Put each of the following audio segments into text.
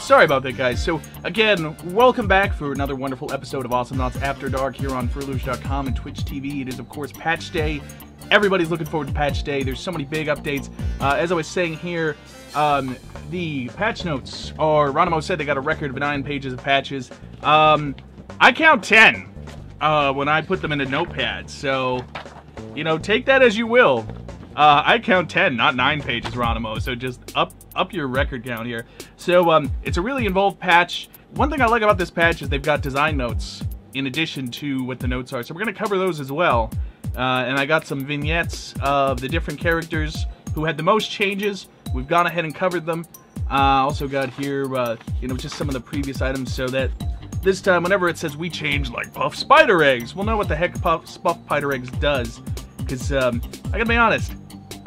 Sorry about that, guys. So, again, welcome back for another wonderful episode of Awesomenauts After Dark here on Furluge.com and Twitch TV. It is, of course, Patch Day. Everybody's looking forward to Patch Day. There's so many big updates. As I was saying here, the patch notes are, Ronimo said they got a record of 9 pages of patches. I count 10 when I put them in a notepad, so, you know, take that as you will. I count 10, not 9 pages, Ronimo, so just up your record count here. So, it's a really involved patch. One thing I like about this patch is they've got design notes in addition to what the notes are, so we're going to cover those as well. And I got some vignettes of the different characters who had the most changes. We've gone ahead and covered them. Also got here, you know, just some of the previous items, so that this time, whenever it says we changed, like, Puff Spider Eggs, we'll know what the heck Puff Spider Eggs does. Because, I gotta be honest,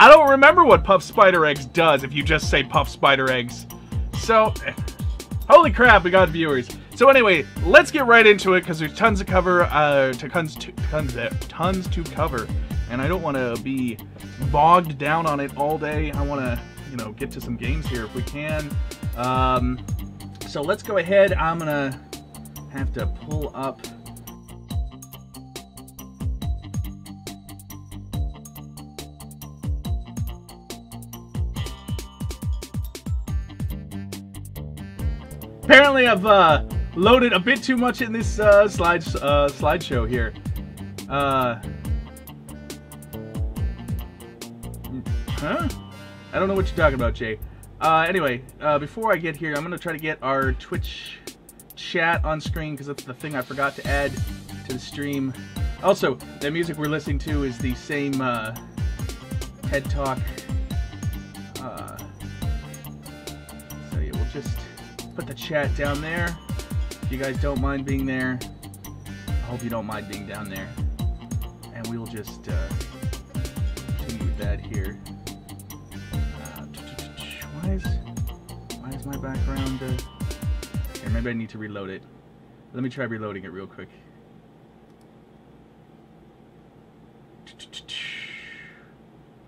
I don't remember what Puff Spider Eggs does if you just say Puff Spider Eggs. So, holy crap, we got viewers. So anyway, let's get right into it, because there's tons to cover, tons to cover. And I don't want to be bogged down on it all day. I want to, you know, get to some games here if we can. So let's go ahead. I'm going to have to pull up... Apparently, I've loaded a bit too much in this slideshow here. Huh? I don't know what you're talking about, Jay. Anyway, before I get here, I'm going to try to get our Twitch chat on screen, because that's the thing I forgot to add to the stream. Also, the music we're listening to is the same TED Talk. So yeah, we'll just put the chat down there. If you guys don't mind being there, I hope you don't mind being down there. And we will just continue with that here. Why is my background? Here, maybe I need to reload it. Let me try reloading it real quick.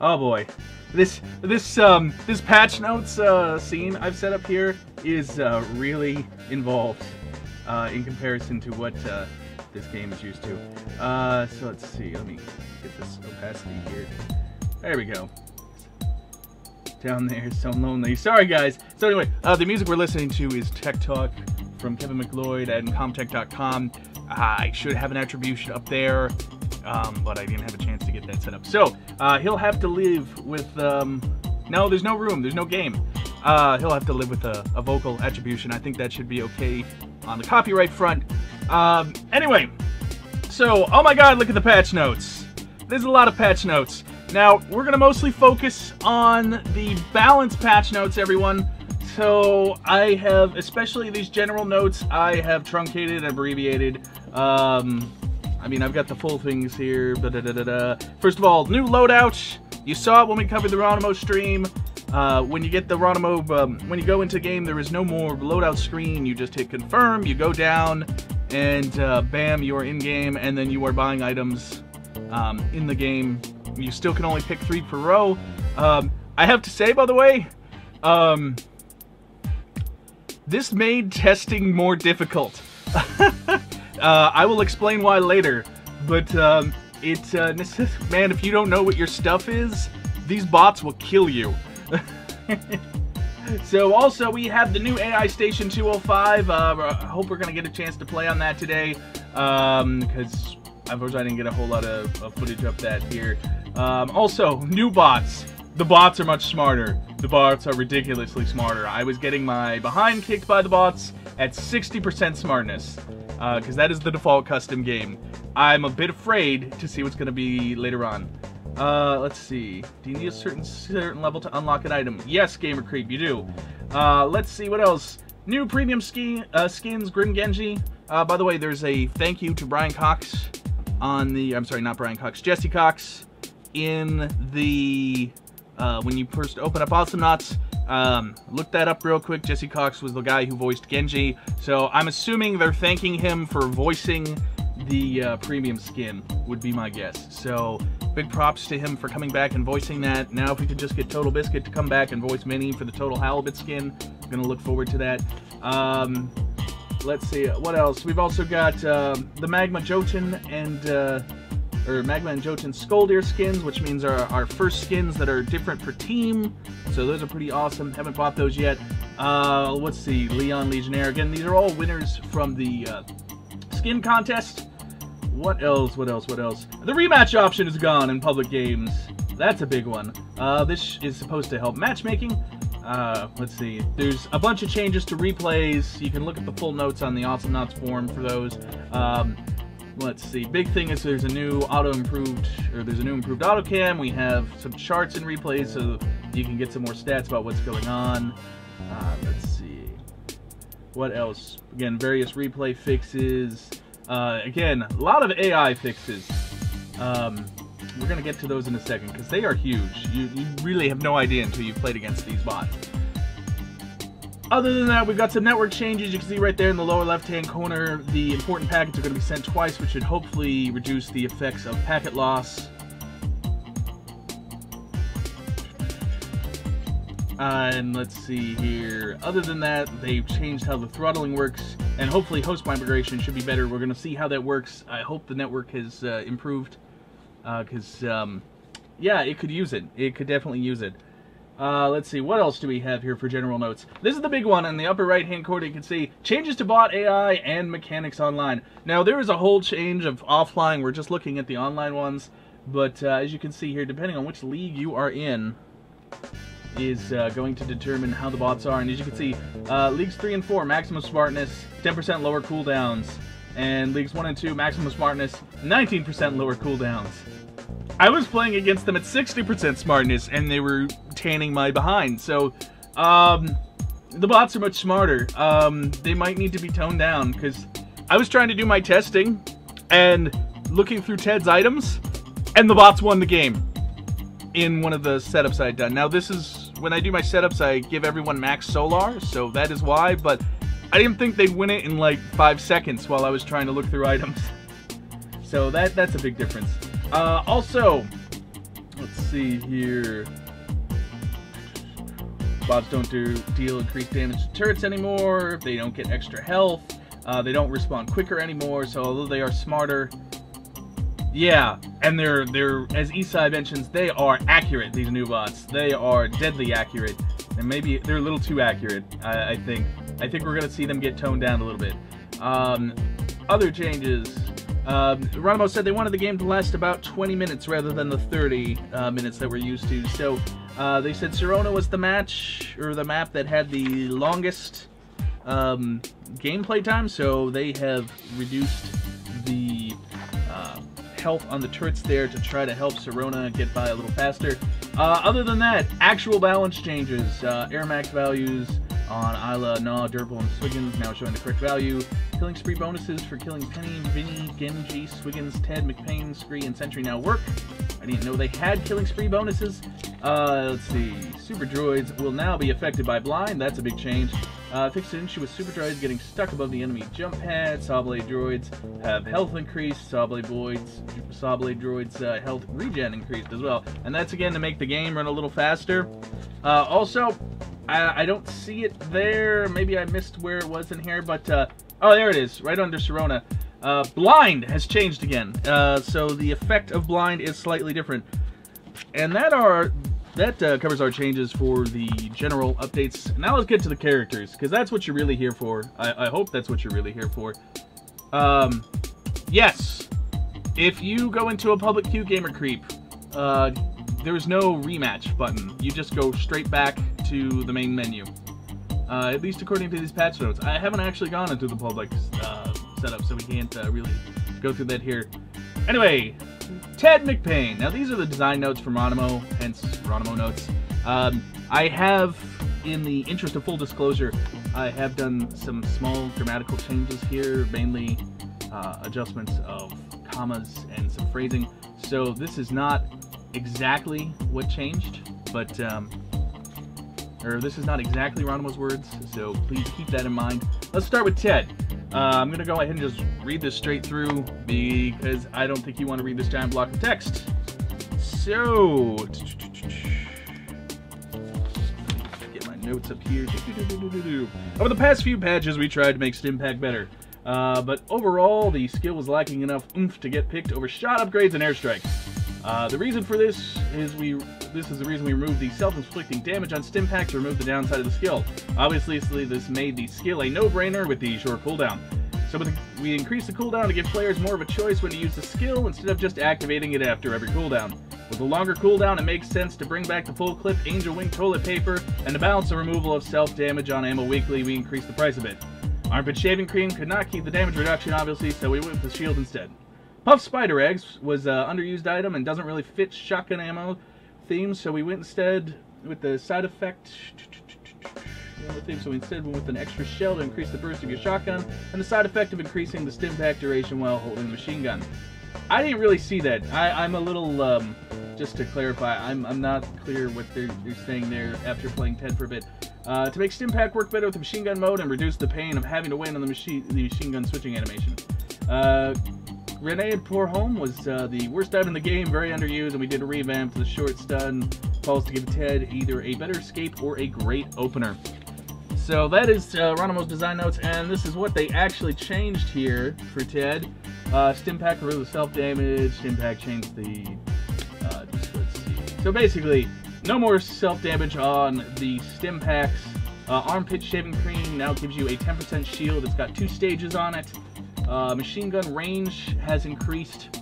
Oh boy, this patch notes scene I've set up here is really involved in comparison to what this game is used to. So let's see. Let me get this opacity here. There we go. Down there, so lonely. Sorry, guys. So anyway, the music we're listening to is Tech Talk from Kevin McLeod at Comtech.com. I should have an attribution up there, but I didn't have a chance to get that set up. So he'll have to live with. No, there's no room. There's no game. He'll have to live with a vocal attribution. I think that should be okay on the copyright front. Anyway, so oh my God, look at the patch notes. There's a lot of patch notes. Now, we're going to mostly focus on the balance patch notes, everyone. So, I have, especially these general notes, I have truncated and abbreviated. I mean, I've got the full things here. First of all, new loadout. You saw it when we covered the Ronimo stream. When you get the Ronimo, when you go into game, there is no more loadout screen. You just hit confirm, you go down, and bam, you are in game, and then you are buying items in the game. You still can only pick 3 per row. I have to say, by the way, this made testing more difficult. I will explain why later, but man, if you don't know what your stuff is, these bots will kill you. So also, we have the new AI Station 205. I hope we're going to get a chance to play on that today, because unfortunately I didn't get a whole lot of footage of that here. Also, new bots. The bots are much smarter. The bots are ridiculously smarter. I was getting my behind kicked by the bots at 60% smartness, because that is the default custom game. I'm a bit afraid to see what's going to be later on. Let's see. Do you need a certain level to unlock an item? Yes, Gamer Creep, you do. Let's see, what else? New premium skins, Grim Genji. By the way, there's a thank you to Brian Cox on the, I'm sorry, not Brian Cox, Jesse Cox in the, when you first open up Awesomenauts. Look that up real quick. Jesse Cox was the guy who voiced Genji, so I'm assuming they're thanking him for voicing the premium skin, would be my guess. So big props to him for coming back and voicing that. Now if we could just get Total Biscuit to come back and voice Minnie for the Total Halibut skin, I'm gonna look forward to that. Let's see, what else? We've also got the Magma Jotun and Magma and Jotun Skoldir skins, which means our first skins that are different per team. So those are pretty awesome. Haven't bought those yet. Let's see, Leon Legionnaire. Again, these are all winners from the skin contest. What else? What else? What else? The rematch option is gone in public games. That's a big one. This is supposed to help matchmaking. Let's see. There's a bunch of changes to replays. You can look at the full notes on the Awesomenauts forum for those. Let's see. Big thing is there's a new improved autocam. We have some charts and replays so you can get some more stats about what's going on. Let's see. What else? Again, various replay fixes. Again, a lot of AI fixes. We're going to get to those in a second because they are huge. You really have no idea until you've played against these bots. Other than that, we've got some network changes. You can see right there in the lower left-hand corner, the important packets are going to be sent twice, which should hopefully reduce the effects of packet loss. And let's see here. Other than that, they've changed how the throttling works, and hopefully host migration should be better. We're going to see how that works. I hope the network has improved, because, yeah, it could use it. It could definitely use it. Let's see, what else do we have here for general notes? This is the big one. In the upper right-hand corner, you can see changes to bot AI and mechanics online. Now, there is a whole change of offline. We're just looking at the online ones, but as you can see here, depending on which league you are in, is going to determine how the bots are. And as you can see, Leagues 3 and 4, maximum smartness, 10% lower cooldowns. And Leagues 1 and 2, maximum smartness, 19% lower cooldowns. I was playing against them at 60% smartness, and they were tanning my behind. So, the bots are much smarter. They might need to be toned down, because I was trying to do my testing, and looking through Ted's items, and the bots won the game in one of the setups I had done. Now, this is, when I do my setups, I give everyone max solar, so that is why, but I didn't think they'd win it in like 5 seconds while I was trying to look through items. So that's a big difference. Also, let's see here. Bots don't deal increased damage to turrets anymore. They don't get extra health. They don't respawn quicker anymore, so although they are smarter, yeah, and they're as Isai mentions, they are accurate, these new bots. They are deadly accurate, and maybe they're a little too accurate, I think. I think we're going to see them get toned down a little bit. Other changes. Ronimo said they wanted the game to last about 20 minutes rather than the 30 minutes that we're used to. So they said Sorona was the match, or the map that had the longest gameplay time, so they have reduced the health on the turrets there to try to help Sorona get by a little faster. Other than that, actual balance changes. Air max values on Isla, Nah, Durple, and Swiggins now showing the correct value. Killing spree bonuses for killing Penny, Vinny, Genji, Swiggins, Ted, McPain, Scree, and Sentry now work. I didn't know they had killing spree bonuses. Let's see. Super Droids will now be affected by blind. That's a big change. Fixed an issue with Super Droids getting stuck above the enemy jump pad. Sawblade Droids have health increased. Sawblade Droids health regen increased as well. And that's again to make the game run a little faster. Also, I don't see it there. Maybe I missed where it was in here, but oh, there it is, right under Sorona. Blind has changed again, so the effect of blind is slightly different, and that covers our changes for the general updates. Now let's get to the characters, because that's what you're really here for. I hope that's what you're really here for. Yes, if you go into a public queue gamer creep, there's no rematch button. You just go straight back to the main menu. At least according to these patch notes. I haven't actually gone into the public setup, so we can't really go through that here. Anyway, Ted McPain. Now these are the design notes from Ronimo, hence Ronimo notes. I have in the interest of full disclosure, I have done some small grammatical changes here, mainly adjustments of commas and some phrasing. So this is not exactly what changed, but this is not exactly Ronimo's words, so please keep that in mind. Let's start with Ted. I'm going to go ahead and just read this straight through because I don't think you want to read this giant block of text. So, get my notes up here. Over the past few patches, we tried to make Stimpack better. But overall, the skill was lacking enough oomph to get picked over shot upgrades and airstrike. The reason for this is the reason we removed the self-inflicting damage on Stimpack to remove the downside of the skill. Obviously, this made the skill a no-brainer with the short cooldown. So we increased the cooldown to give players more of a choice when to use the skill instead of just activating it after every cooldown. With a longer cooldown, it makes sense to bring back the full clip Angel Wing toilet paper, and to balance the removal of self-damage on ammo weekly, we increased the price a bit. Armpit Shaving Cream could not keep the damage reduction, obviously, so we went with the shield instead. Puff Spider Eggs was an underused item and doesn't really fit shotgun ammo theme, so we went instead with the side effect theme. So instead we went with an extra shell to increase the burst of your shotgun, and the side effect of increasing the Stimpack duration while holding the machine gun. I didn't really see that. I'm a little, just to clarify, I'm not clear what they're saying there after playing Ted for a bit. To make Stimpack work better with the machine gun mode and reduce the pain of having to wait on the machine gun switching animation. Grenade Pour Home was the worst item in the game, very underused, and we did a revamp to the short stun calls to give Ted either a better escape or a great opener. So that is Ronimo's design notes, and this is what they actually changed here for Ted. Stimpack removed the self-damage, Stimpack changed the, let's see. So basically, no more self-damage on the Stimpack's Armpit Shaving Cream now gives you a 10% shield. It's got 2 stages on it. Machine gun range has increased.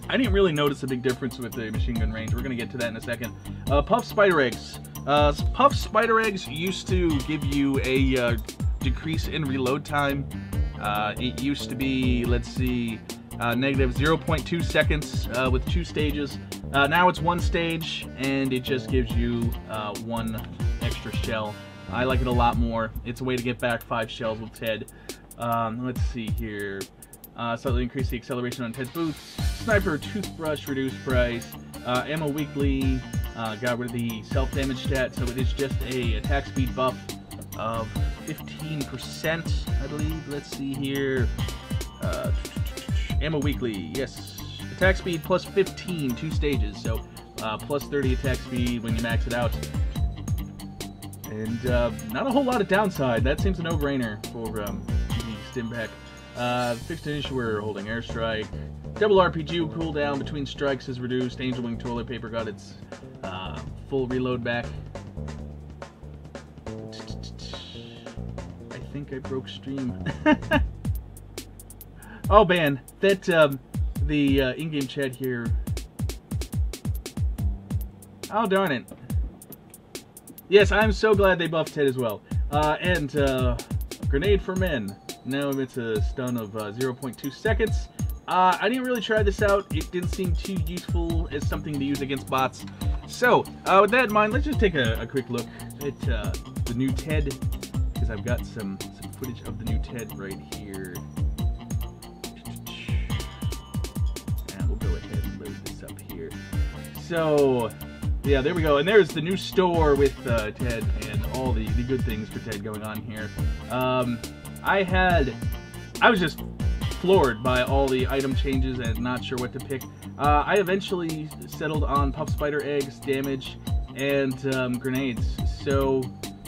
I didn't really notice a big difference with the machine gun range. We're going to get to that in a second. Puff Spider Eggs. Puff Spider Eggs used to give you a decrease in reload time. It used to be, let's see, negative 0.2 seconds with 2 stages. Now it's 1 stage, and it just gives you 1 extra shell. I like it a lot more. It's a way to get back 5 shells with Ted. Let's see here. Slightly increase the acceleration on Ted's boots. Sniper Toothbrush reduced price. Ammo weekly. Got rid of the self-damage stat, so it is just a attack speed buff of 15%, I believe. Let's see here. Ammo weekly, yes. Attack speed plus 15, 2 stages, so plus 30 attack speed when you max it out. And not a whole lot of downside. That seems a no-brainer for the Stimpack. Fixed initiator holding airstrike. Double RPG cooldown between strikes is reduced. Angel Wing toilet paper got its full reload back. I think I broke stream. Oh man, that the in-game chat here. Oh darn it. Yes, I'm so glad they buffed Ted as well. And Grenade for Men. Now it's a stun of 0.2 seconds. I didn't really try this out. It didn't seem too useful as something to use against bots. So, with that in mind, let's just take a quick look at the new Ted, because I've got some footage of the new Ted right here. And we'll go ahead and load this up here. So, yeah, there we go. And there's the new store with Ted and all the good things for Ted going on here. I was just floored by all the item changes and not sure what to pick. I eventually settled on Puff Spider Eggs, damage, and grenades. So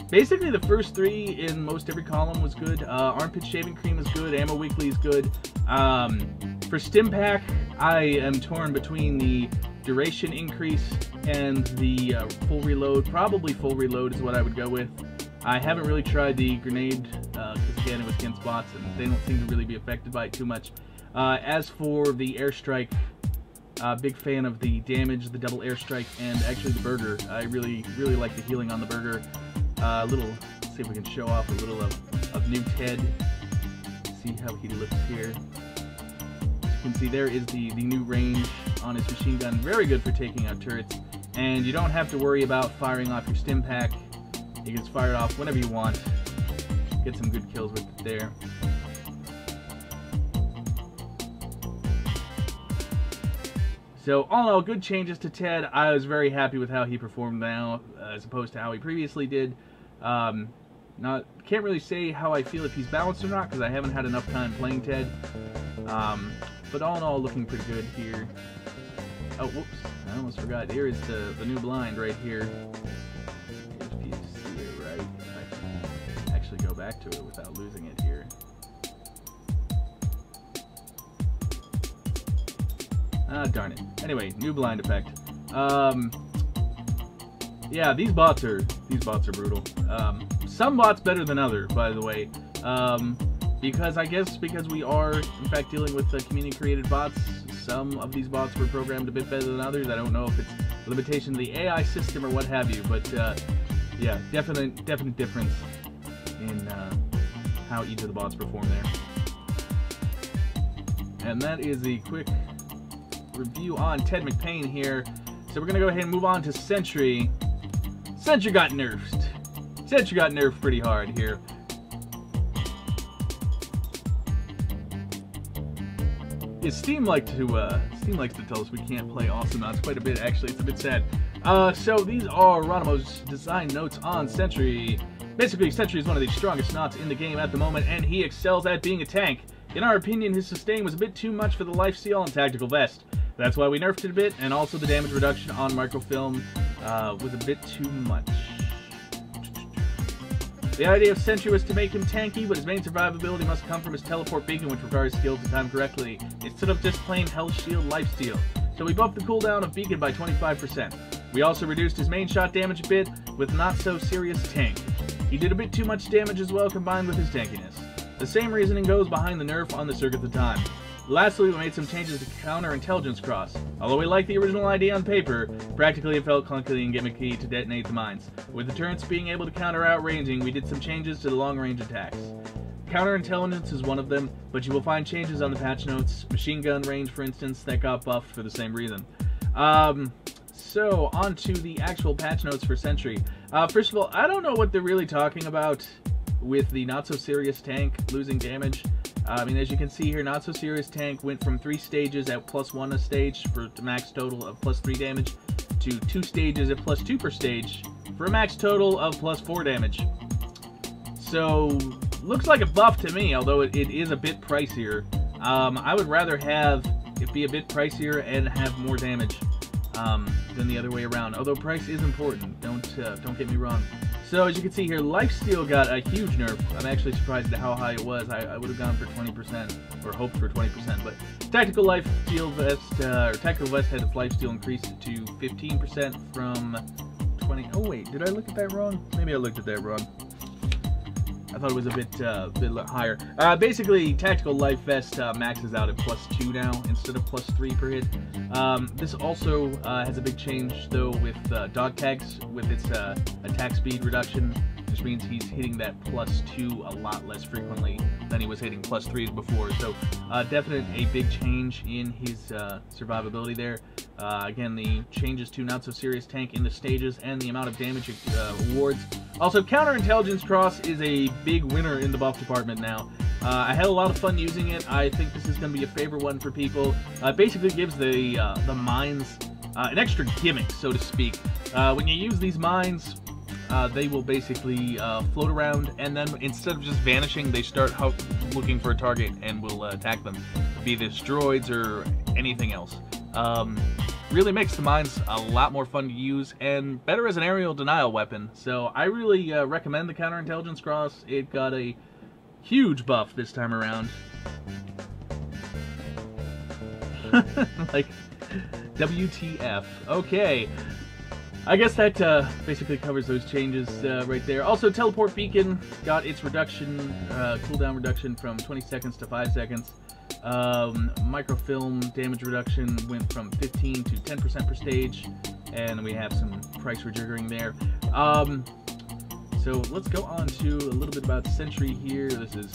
basically the first 3 in most every column was good. Armpit Shaving Cream is good, Ammo Weekly is good. For Stimpack, I am torn between the duration increase and the full reload. Probably full reload is what I would go with. I haven't really tried the grenade, because again, it was against bots, and they don't seem to really be affected by it too much. As for the airstrike, big fan of the damage, the double airstrike, and actually the burger. I really like the healing on the burger. Let's see if we can show off a little of new Ted. See how he looks here. As you can see, there is the new range on his machine gun. Very good for taking out turrets. And you don't have to worry about firing off your Stimpack You can just fire it off whenever you want. Get some good kills with it there. So, all in all, good changes to Ted. I was very happy with how he performed now, as opposed to how he previously did. Can't really say how I feel if he's balanced or not, because I haven't had enough time playing Ted. But all in all, looking pretty good here. Oh, whoops. I almost forgot. Here is the new blind right here. If you see it right. If I can actually go back to it without losing it here. Ah, darn it. Anyway, new blind effect. Yeah, these bots are brutal. Some bots better than others, by the way. Because I guess because we are in fact dealing with community-created bots, some of these bots were programmed a bit better than others. I don't know if it's a limitation to the AI system or what have you, but yeah, definite difference in how each of the bots perform there. And that is a quick review on Ted McPain here. So we're gonna go ahead and move on to Sentry. Sentry got nerfed. Sentry got nerfed pretty hard here. Yeah, Steam likes to tell us we can't play Awesomenauts quite a bit. Actually, it's a bit sad. So these are Ronimo's design notes on Sentry. Basically, Sentry is one of the strongest knots in the game at the moment, and he excels at being a tank. In our opinion, his sustain was a bit too much for the lifesteal and tactical vest. That's why we nerfed it a bit, and also the damage reduction on microfilm was a bit too much. The idea of Sentry was to make him tanky, but his main survivability must come from his teleport beacon, which requires skill to time correctly, instead of just plain health shield lifesteal. So we buffed the cooldown of beacon by 25%. We also reduced his main shot damage a bit, with not so serious tank. He did a bit too much damage as well, combined with his tankiness. The same reasoning goes behind the nerf on the circuit at the time. Lastly, we made some changes to counter-intelligence cross. Although we liked the original idea on paper, practically it felt clunky and gimmicky to detonate the mines. With the turrets being able to counter outranging, we did some changes to the long-range attacks. Counter-intelligence is one of them, but you will find changes on the patch notes. Machine gun range, for instance, that got buffed for the same reason. So, on to the actual patch notes for Sentry. First of all, I don't know what they're really talking about with the not-so-serious tank losing damage. I mean, as you can see here, Not So Serious Tank went from 3 stages at +1 a stage for a max total of +3 damage to 2 stages at +2 per stage for a max total of +4 damage. So, looks like a buff to me, although it is a bit pricier. I would rather have it be a bit pricier and have more damage than the other way around. Although price is important, don't get me wrong. So as you can see here, lifesteal got a huge nerf. I'm actually surprised at how high it was. I would have gone for 20%, or hoped for 20%, but tactical lifesteal vest, or tactical vest had its lifesteal increased to 15% from 20. Oh wait, did I look at that wrong? Maybe I looked at that wrong. I thought it was a bit higher. Basically, tactical life vest maxes out at +2 now instead of +3 per hit. This also has a big change though with dog tags with its attack speed reduction, which means he's hitting that +2 a lot less frequently than he was hitting +3s before. So definitely a big change in his survivability there. Again, the changes to Not So Serious Tank in the stages and the amount of damage awards. Also, Counterintelligence Cross is a big winner in the buff department now. I had a lot of fun using it. I think this is going to be a favorite one for people. It basically gives the mines an extra gimmick, so to speak. When you use these mines, they will basically float around, and then instead of just vanishing, they start looking for a target and will attack them, be this droids or anything else. Really makes the mines a lot more fun to use and better as an aerial denial weapon. So I really recommend the Counterintelligence Cross. It got a huge buff this time around. Like, WTF. Okay. I guess that basically covers those changes right there. Also, Teleport Beacon got its reduction, cooldown reduction from 20 seconds to 5 seconds. Microfilm damage reduction went from 15 to 10% per stage, and we have some price rejiggering there. So let's go on to a little bit about Sentry here. This is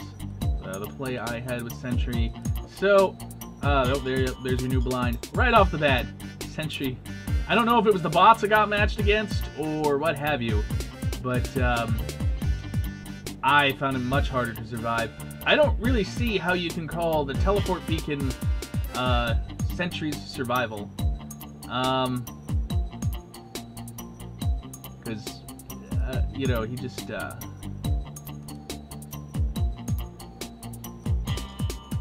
the play I had with Sentry. So, there's your new blind. Right off the bat, Sentry. I don't know if it was the bots that got matched against or what have you, but I found it much harder to survive. I don't really see how you can call the teleport beacon Sentry's survival. Because, you know, he just,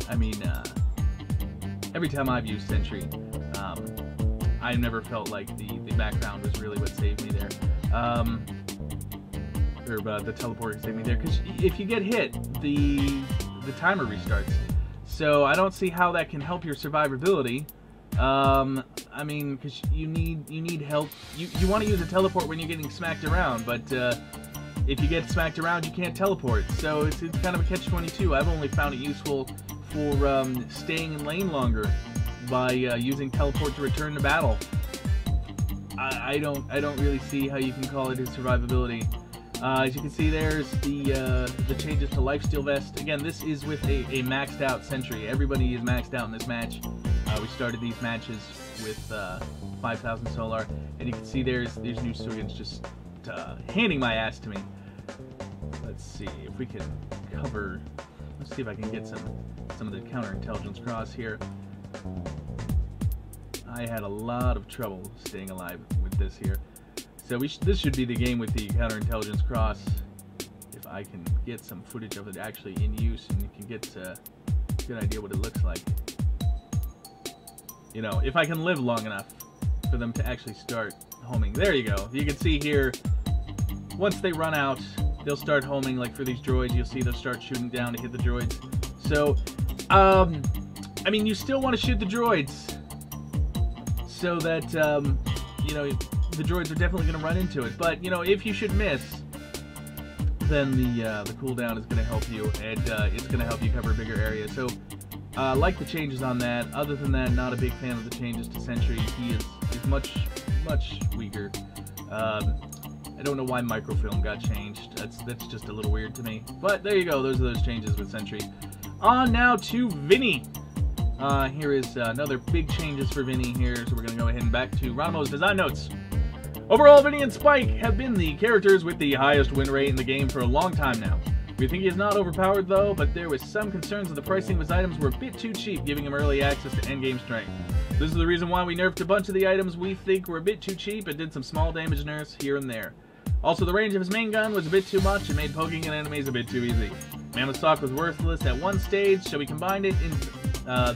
I mean, every time I've used Sentry, I never felt like the background was really what saved me there. Or the teleporting saved me there. Because if you get hit, the timer restarts. So I don't see how that can help your survivability. I mean, because you need help. You want to use a teleport when you're getting smacked around, but if you get smacked around, you can't teleport. So it's kind of a catch-22. I've only found it useful for staying in lane longer by using teleport to return to battle. I don't really see how you can call it his survivability. As you can see, there's the changes to lifesteal vest. Again, this is with a maxed out Sentry. Everybody is maxed out in this match. We started these matches with 5,000 solar, and you can see there's new Swiggins just handing my ass to me. Let's see if we can cover. Let's see if I can get some of the counterintelligence cross here. I had a lot of trouble staying alive with this here. So this should be the game with the counterintelligence cross. If I can get some footage of it actually in use, and you can get a good idea what it looks like. You know, if I can live long enough for them to actually start homing. There you go. You can see here, once they run out, they'll start homing. Like for these droids, you'll see they'll start shooting down to hit the droids. So, I mean, you still want to shoot the droids so that, you know, the droids are definitely going to run into it. But, you know, if you should miss, then the cooldown is going to help you, and it's going to help you cover a bigger area. So, like the changes on that. Other than that, not a big fan of the changes to Sentry. He is much weaker. I don't know why microfilm got changed. That's just a little weird to me. But there you go. Those are those changes with Sentry. On now to Vinny. Here is another big changes for Vinny here. So we're going to go ahead and back to Ronimo's design notes. Overall, Vinny and Spike have been the characters with the highest win rate in the game for a long time now. We think he is not overpowered though, but there was some concerns that the pricing of his items were a bit too cheap, giving him early access to endgame strength. This is the reason why we nerfed a bunch of the items we think were a bit too cheap and did some small damage nerfs here and there. Also, the range of his main gun was a bit too much and made poking at enemies a bit too easy. Mammoth Stock was worthless at one stage, so we combined it in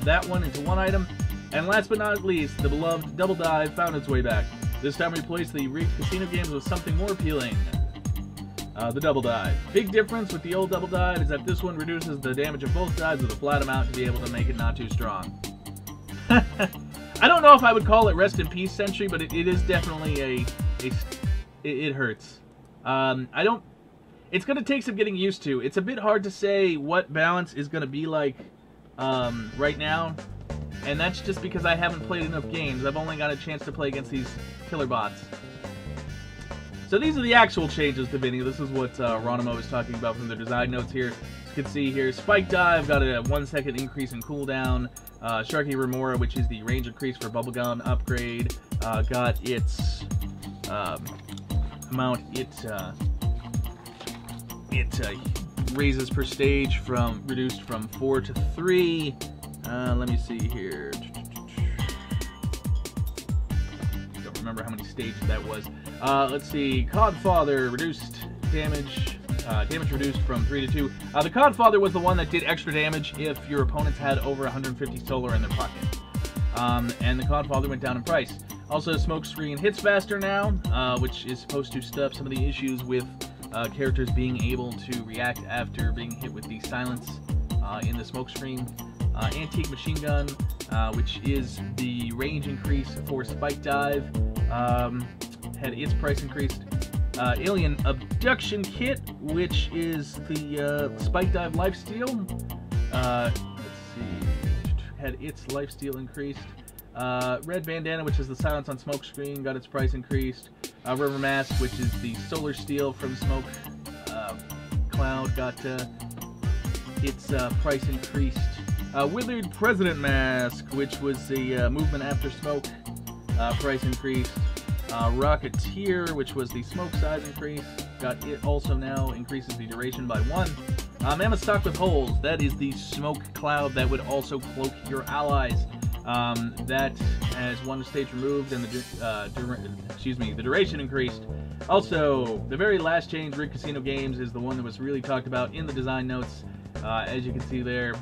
that one into one item. And last but not least, the beloved Double Dive found its way back. This time we replaced the rigged casino games with something more appealing. The Double Dive. Big difference with the old Double Dive is that this one reduces the damage of both sides with a flat amount to be able to make it not too strong. I don't know if I would call it Rest in Peace Sentry, but it is definitely it hurts. It's going to take some getting used to. It's a bit hard to say what balance is going to be like right now, and that's just because I haven't played enough games. I've only got a chance to play against these killer bots. So these are the actual changes to Vinny. This is what Ronimo was talking about from the design notes here. As you can see here, Spike Dive got a 1 second increase in cooldown. Sharky Remora, which is the range increase for Bubblegum upgrade, got its amount it raises per stage reduced from 4 to 3. Let me see here. Don't remember how many stages that was. Let's see. Codfather reduced damage. Damage reduced from 3 to 2. The Codfather was the one that did extra damage if your opponents had over 150 solar in their pocket. And the Codfather went down in price. Also, Smokescreen hits faster now, which is supposed to stop some of the issues with characters being able to react after being hit with the silence in the Smokescreen. Antique Machine Gun, which is the range increase for Spike Dive, had its price increased. Alien Abduction Kit, which is the Spike Dive Lifesteal. Let's see, had its lifesteal increased. Red Bandana, which is the silence on Smokescreen, got its price increased. River Mask, which is the Solar Steel from Smoke Cloud, got its price increased. Withered President Mask, which was the movement after smoke, price increased. Rocketeer, which was the smoke size increase. it also now increases the duration by 1. Mammoth stock with holes. That is the smoke cloud that would also cloak your allies. That has 1 stage removed and the duration increased. Also, the very last change, Rig Casino Games, is the one that was really talked about in the design notes. As you can see there,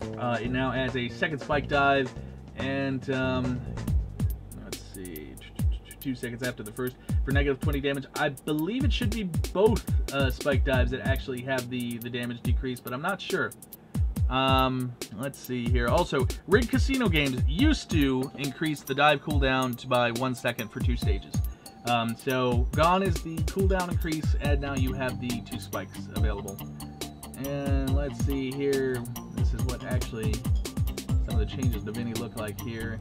it now adds a second spike dive, and let's see, 2 seconds after the first for negative 20 damage. I believe it should be both spike dives that actually have the damage decrease, but I'm not sure. Let's see here. Also, Rig Casino Games used to increase the dive cooldown by 1 second for 2 stages. So gone is the cooldown increase, and now you have the 2 spikes available. And let's see here. This is what actually some of the changes to Vinny look like here.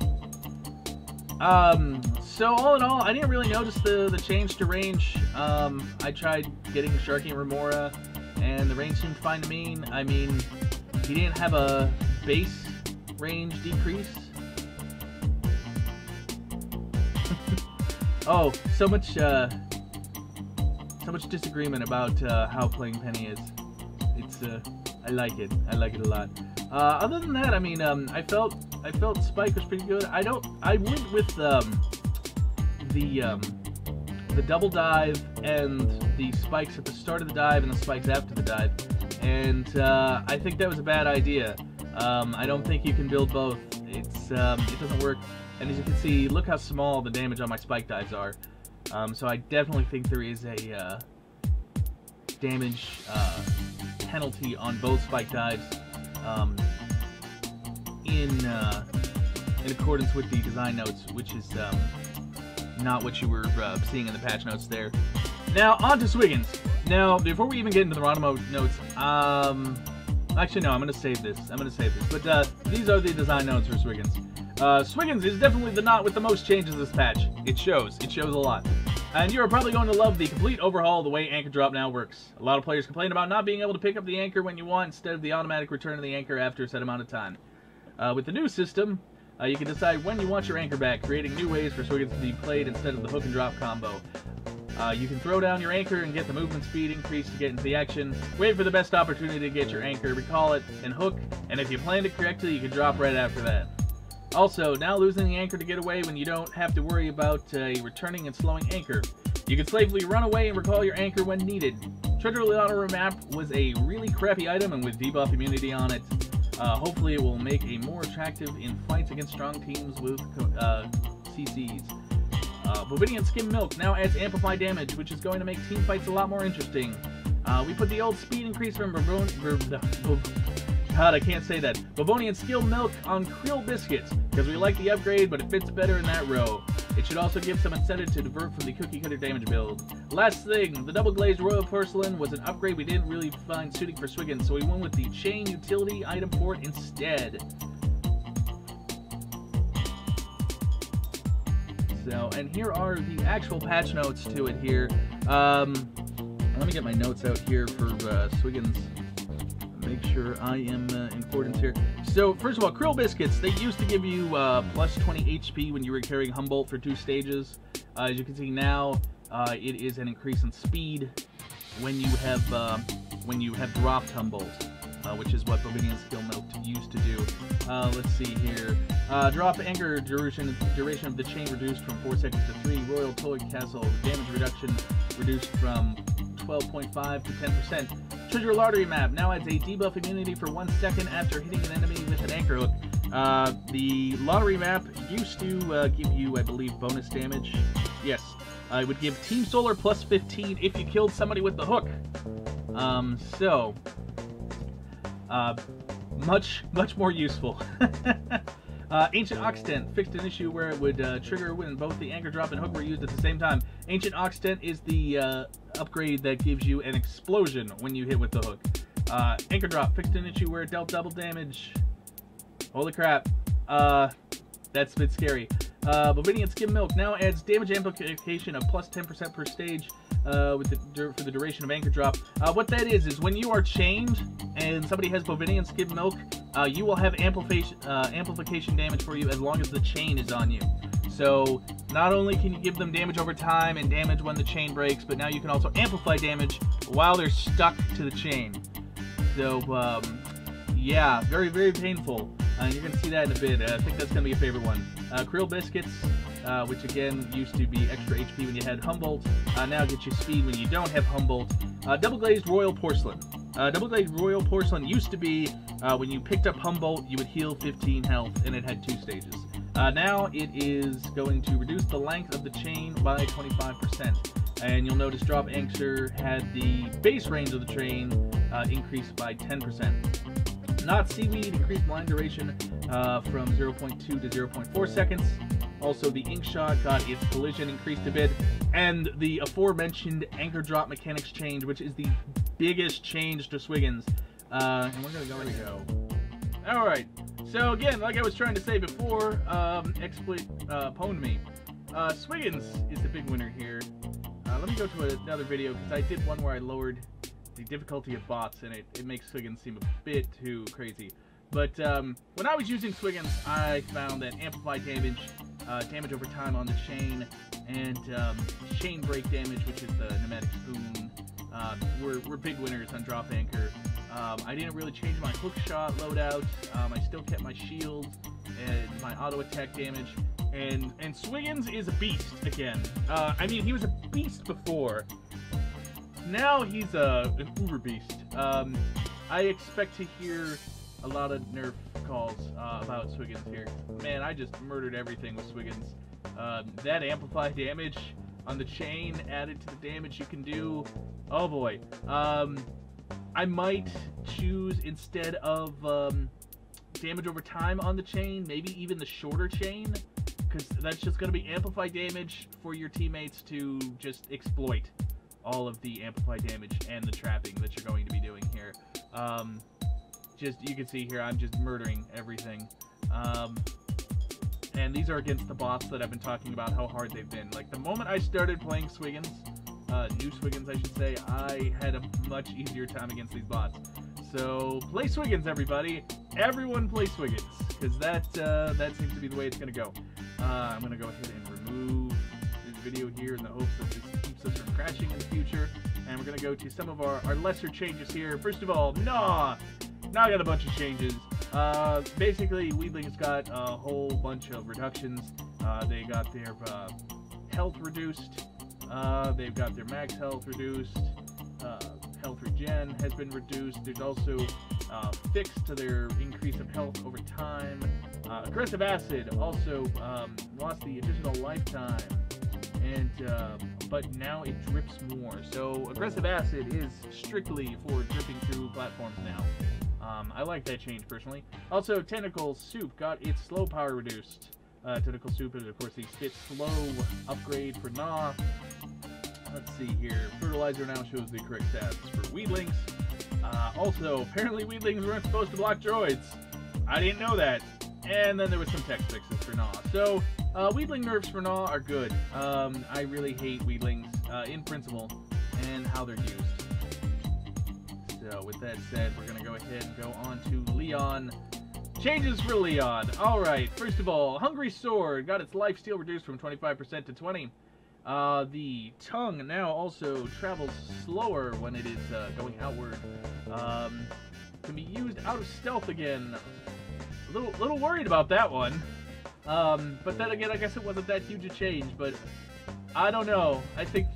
So all in all, I didn't really notice the change to range. I tried getting Sharky and Remora, and the range seemed fine to me. I mean, he didn't have a base range decrease. Oh, so much disagreement about how playing Penny is. It's I like it. I like it a lot. Other than that, I mean, I felt Spike was pretty good. I went with the double dive and the spikes at the start of the dive and the spikes after the dive, and I think that was a bad idea. I don't think you can build both. It doesn't work. And as you can see, look how small the damage on my spike dives are. So I definitely think there is a damage penalty on both spike dives in accordance with the design notes, which is not what you were seeing in the patch notes there. Now, on to Swiggins. Now, before we even get into the Ronimo notes, actually no, I'm going to save this. But these are the design notes for Swiggins. Swiggins is definitely the knot with the most changes this patch. It shows a lot. And you are probably going to love the complete overhaul of the way anchor drop now works. A lot of players complain about not being able to pick up the anchor when you want, instead of the automatic return of the anchor after a set amount of time. With the new system, you can decide when you want your anchor back, creating new ways for Swiggins to be played instead of the hook and drop combo. You can throw down your anchor and get the movement speed increased to get into the action, wait for the best opportunity to get your anchor, recall it, and hook, and if you planned it correctly, you can drop right after that. Also, now losing the anchor to get away when you don't have to worry about returning and slowing anchor. You can safely run away and recall your anchor when needed. Treasure Lottery Map was a really crappy item, and with debuff immunity on it, hopefully it will make it more attractive in fights against strong teams with CCs. Bovinian Skim Milk now adds amplified damage, which is going to make team fights a lot more interesting. We put the old speed increase from God, I can't say that. Bavonian Skill Milk on Krill Biscuits, because we like the upgrade, but it fits better in that row. It should also give some incentive to divert from the cookie cutter damage build. Last thing, the double glazed royal porcelain was an upgrade we didn't really find suiting for Swiggins, so we went with the chain utility item for it instead. So, and here are the actual patch notes to it here. Let me get my notes out here for Swiggins. Make sure I am in accordance here. So, first of all, Krill Biscuits, they used to give you plus 20 HP when you were carrying Humboldt for 2 stages. As you can see now, it is an increase in speed when you have dropped Humboldt, which is what Bovinian Skill Milk used to do. Let's see here. Drop anchor duration of the chain reduced from 4 seconds to 3. Royal Toy Castle, damage reduction reduced from 12.5 to 10%. Treasure Lottery Map now adds a debuff immunity for 1 second after hitting an enemy with an anchor hook. The Lottery Map used to give you, I believe, bonus damage. Yes. It would give Team Solar plus 15 if you killed somebody with the hook. Much more useful. Ancient Oxtent fixed an issue where it would trigger when both the anchor drop and hook were used at the same time. Ancient Oxtent is the upgrade that gives you an explosion when you hit with the hook. Anchor drop fixed an issue where it dealt double damage. Holy crap. That's a bit scary. Bovinian Skim Milk now adds damage amplification of plus 10% per stage for the duration of anchor drop. What that is when you are chained and somebody has Bovinian Skim Milk, you will have amplification damage for you as long as the chain is on you. So not only can you give them damage over time and damage when the chain breaks, but now you can also amplify damage while they're stuck to the chain. So yeah, very, very painful. You're going to see that in a bit. I think that's going to be a favorite one. Krill Biscuits, which again used to be extra HP when you had Humboldt, now gets you speed when you don't have Humboldt. Double Glazed Royal Porcelain. Double Glazed Royal Porcelain used to be when you picked up Humboldt, you would heal 15 health, and it had 2 stages. Now it is going to reduce the length of the chain by 25%. And you'll notice Drop Anchor had the base range of the chain increased by 10%. Not Seaweed increased blind duration from 0.2 to 0.4 seconds. Also, the Ink Shot got its collision increased a bit. And the aforementioned Anchor Drop mechanics change, which is the biggest change to Swiggins. And we're going to go. There we go. Alright. So again, like I was trying to say before, Exploit pwned me. Swiggins is the big winner here. Let me go to another video, because I did one where I lowered the difficulty of bots, and it makes Swiggins seem a bit too crazy. But when I was using Swiggins, I found that amplified damage, damage over time on the chain, and chain break damage, which is the pneumatic spoon, were big winners on Drop Anchor. I didn't really change my hook shot loadout. I still kept my shield and my auto attack damage. And Swiggins is a beast again. I mean, he was a beast before. Now he's an uber beast. I expect to hear a lot of nerf calls about Swiggins here. Man, I just murdered everything with Swiggins. That amplified damage on the chain added to the damage you can do. Oh boy. I might choose, instead of damage over time on the chain, maybe even the shorter chain, because that's just going to be amplified damage for your teammates to just exploit all of the amplified damage and the trapping that you're going to be doing here. You can see here, I'm just murdering everything. And these are against the bots that I've been talking about, how hard they've been. Like, the moment I started playing Swiggins, new Swiggins I should say, I had a much easier time against these bots. So, play Swiggins, everybody. Everyone play Swiggins, because that seems to be the way it's going to go. I'm going to go ahead and remove this video here in the hopes that this keeps us from crashing in the future. And we're going to go to some of our lesser changes here. First of all, Nah got a bunch of changes. Basically, Weedling's got a whole bunch of reductions. They got their health reduced. They've got their max health reduced. Health regen has been reduced. There's also fix to their increase of health over time. Aggressive Acid also lost the additional lifetime, and but now it drips more. So Aggressive Acid is strictly for dripping through platforms now. I like that change personally. Also, Tentacle Soup got its slow power reduced. Tentacle Soup is, of course, the Spit Slow upgrade for Nah. Let's see here. Fertilizer now shows the correct stats for Weedlings. Also, apparently Weedlings weren't supposed to block droids. I didn't know that. And then there was some text fixes for Nah. So, Weedling nerfs for Nah are good. I really hate Weedlings in principle and how they're used. So, with that said, we're going to go ahead and go on to Leon. Changes for Leon. Alright, first of all, Hungry Sword got its lifesteal reduced from 25% to 20%. The tongue now also travels slower when it is going outward. Can be used out of stealth again. A little worried about that one. But then again, I guess it wasn't that huge a change, but I don't know. I think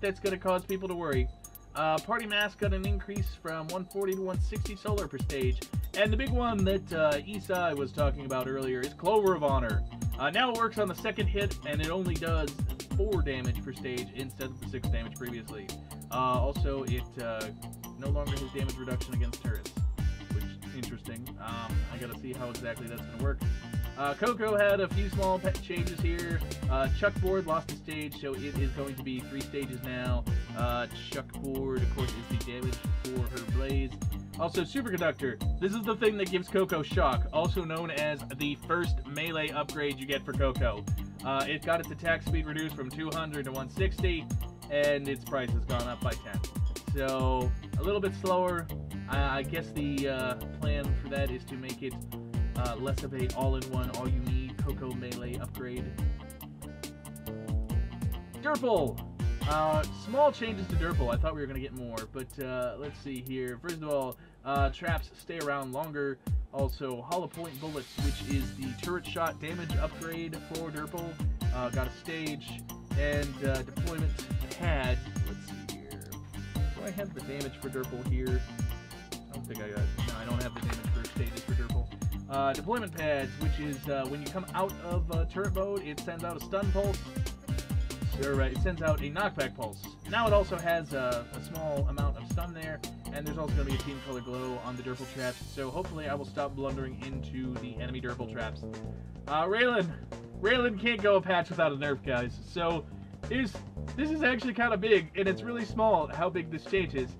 that's going to cause people to worry. Party Mask got an increase from 140 to 160 solar per stage. And the big one that Isai was talking about earlier is Clover of Honor. Now it works on the second hit, and it only does 4 damage per stage instead of the 6 damage previously. Also, it no longer has damage reduction against turrets, which is interesting. I gotta see how exactly that's gonna work. Coco had a few small changes here. Chuckboard lost a stage, so it is going to be 3 stages now. Chuckboard, of course, is the damage for her blaze. Also, Superconductor. This is the thing that gives Coco shock, also known as the first melee upgrade you get for Coco. It got its attack speed reduced from 200 to 160, and its price has gone up by 10. So, a little bit slower. I guess the plan for that is to make it less of a all-in-one, all-you-need Coco melee upgrade. Durple! Small changes to Durple. I thought we were going to get more, but let's see here. First of all, traps stay around longer. Also, hollow point bullets, which is the turret shot damage upgrade for Durple. Got a stage, and deployment pad. Let's see here. Do I have the damage for Durple here? I don't think I got. No, I don't have the damage for stages for Durple. Deployment pads, which is when you come out of turret mode, it sends out a stun pulse. So, it sends out a knockback pulse. Now it also has a small amount of stun there, and there's also going to be a team color glow on the Durple traps. So hopefully I will stop blundering into the enemy Durple traps. Raylan can't go a patch without a nerf, guys. So this is actually kind of big, and it's really small how big this change is.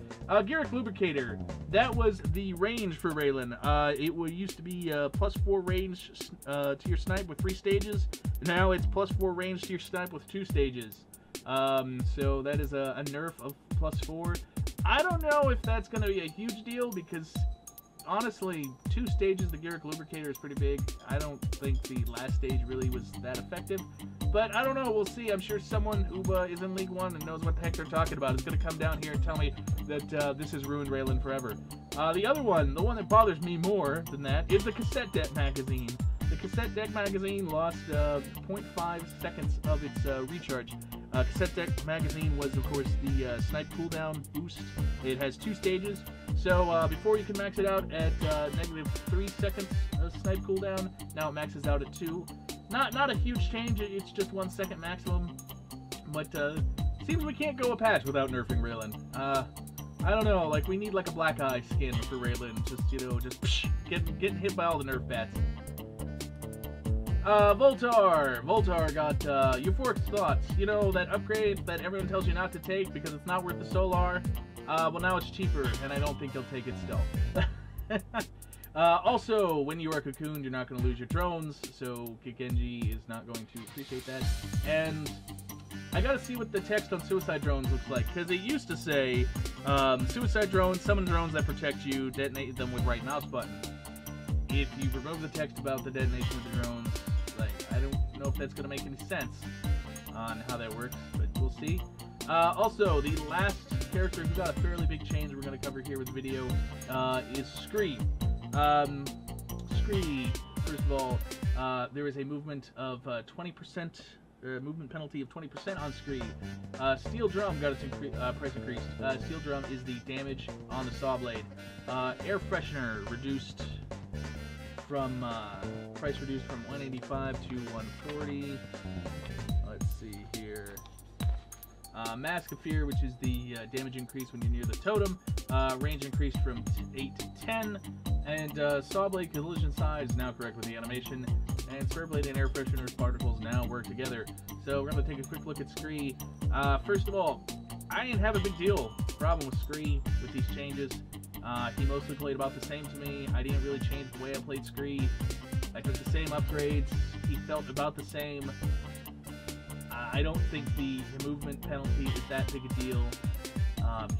Garrick Lubricator, that was the range for Raylan. It used to be +4 range to your snipe with 3 stages. Now it's +4 range to your snipe with 2 stages. So that is a nerf of +4. I don't know if that's going to be a huge deal because, honestly, 2 stages, the Garrick Lubricator is pretty big. I don't think the last stage really was that effective. But I don't know, we'll see. I'm sure someone who is in League 1 and knows what the heck they're talking about is going to come down here and tell me that this has ruined Raylan forever. The other one, the one that bothers me more than that, is the cassette deck magazine. The cassette deck magazine lost 0.5 seconds of its recharge. Cassette deck magazine was, of course, the snipe cooldown boost. It has 2 stages, so before you can max it out at -3 seconds of snipe cooldown, now it maxes out at 2. Not a huge change, it's just 1 second maximum, but seems we can't go a patch without nerfing Raylan. I don't know, like, we need like a black eye skin for Raylan, just, you know, just psh, getting hit by all the nerf bats. Voltar got euphoric thoughts. You know, that upgrade that everyone tells you not to take because it's not worth the solar. Well, now it's cheaper, and I don't think they'll take it still. Also, when you are cocooned, you're not going to lose your drones, so Kikenji is not going to appreciate that. And I gotta see what the text on suicide drones looks like, because it used to say, suicide drones, summon drones that protect you, detonate them with right mouse button. If you remove the text about the detonation of the drones, like, I don't know if that's gonna make any sense on how that works, but we'll see. Also, the last character who got a fairly big change we're gonna cover here with the video is Scree. Scree, first of all, there is a movement of 20%, movement penalty of 20% on Scree. Steel Drum got its price increased. Steel Drum is the damage on the saw blade. Air Freshener reduced from, price reduced from 185 to 140. Let's see here. Mask of Fear, which is the damage increase when you're near the totem. Range increased from 8 to 10. And saw blade collision size is now correct with the animation. And spare blade and air freshener's particles now work together. So we're going to take a quick look at Scree. First of all, I didn't have a big problem with Scree with these changes. He mostly played about the same to me. I didn't really change the way I played Scree. I took the same upgrades. He felt about the same. I don't think the movement penalty is that big a deal.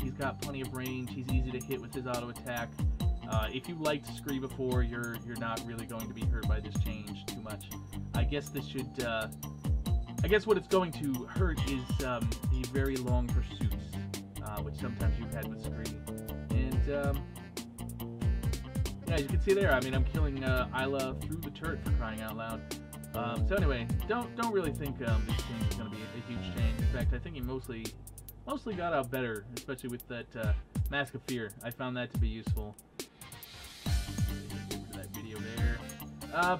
He's got plenty of range. He's easy to hit with his auto attack. If you liked Scree before, you're not really going to be hurt by this change too much. I guess this should, I guess what it's going to hurt is the very long pursuits, which sometimes you've had with Scree. And yeah, you can see there. I mean, I'm killing Isla through the turret for crying out loud. So anyway, don't really think this change is going to be a huge change. In fact, I think he mostly got out better, especially with that Mask of Fear. I found that to be useful. That video there.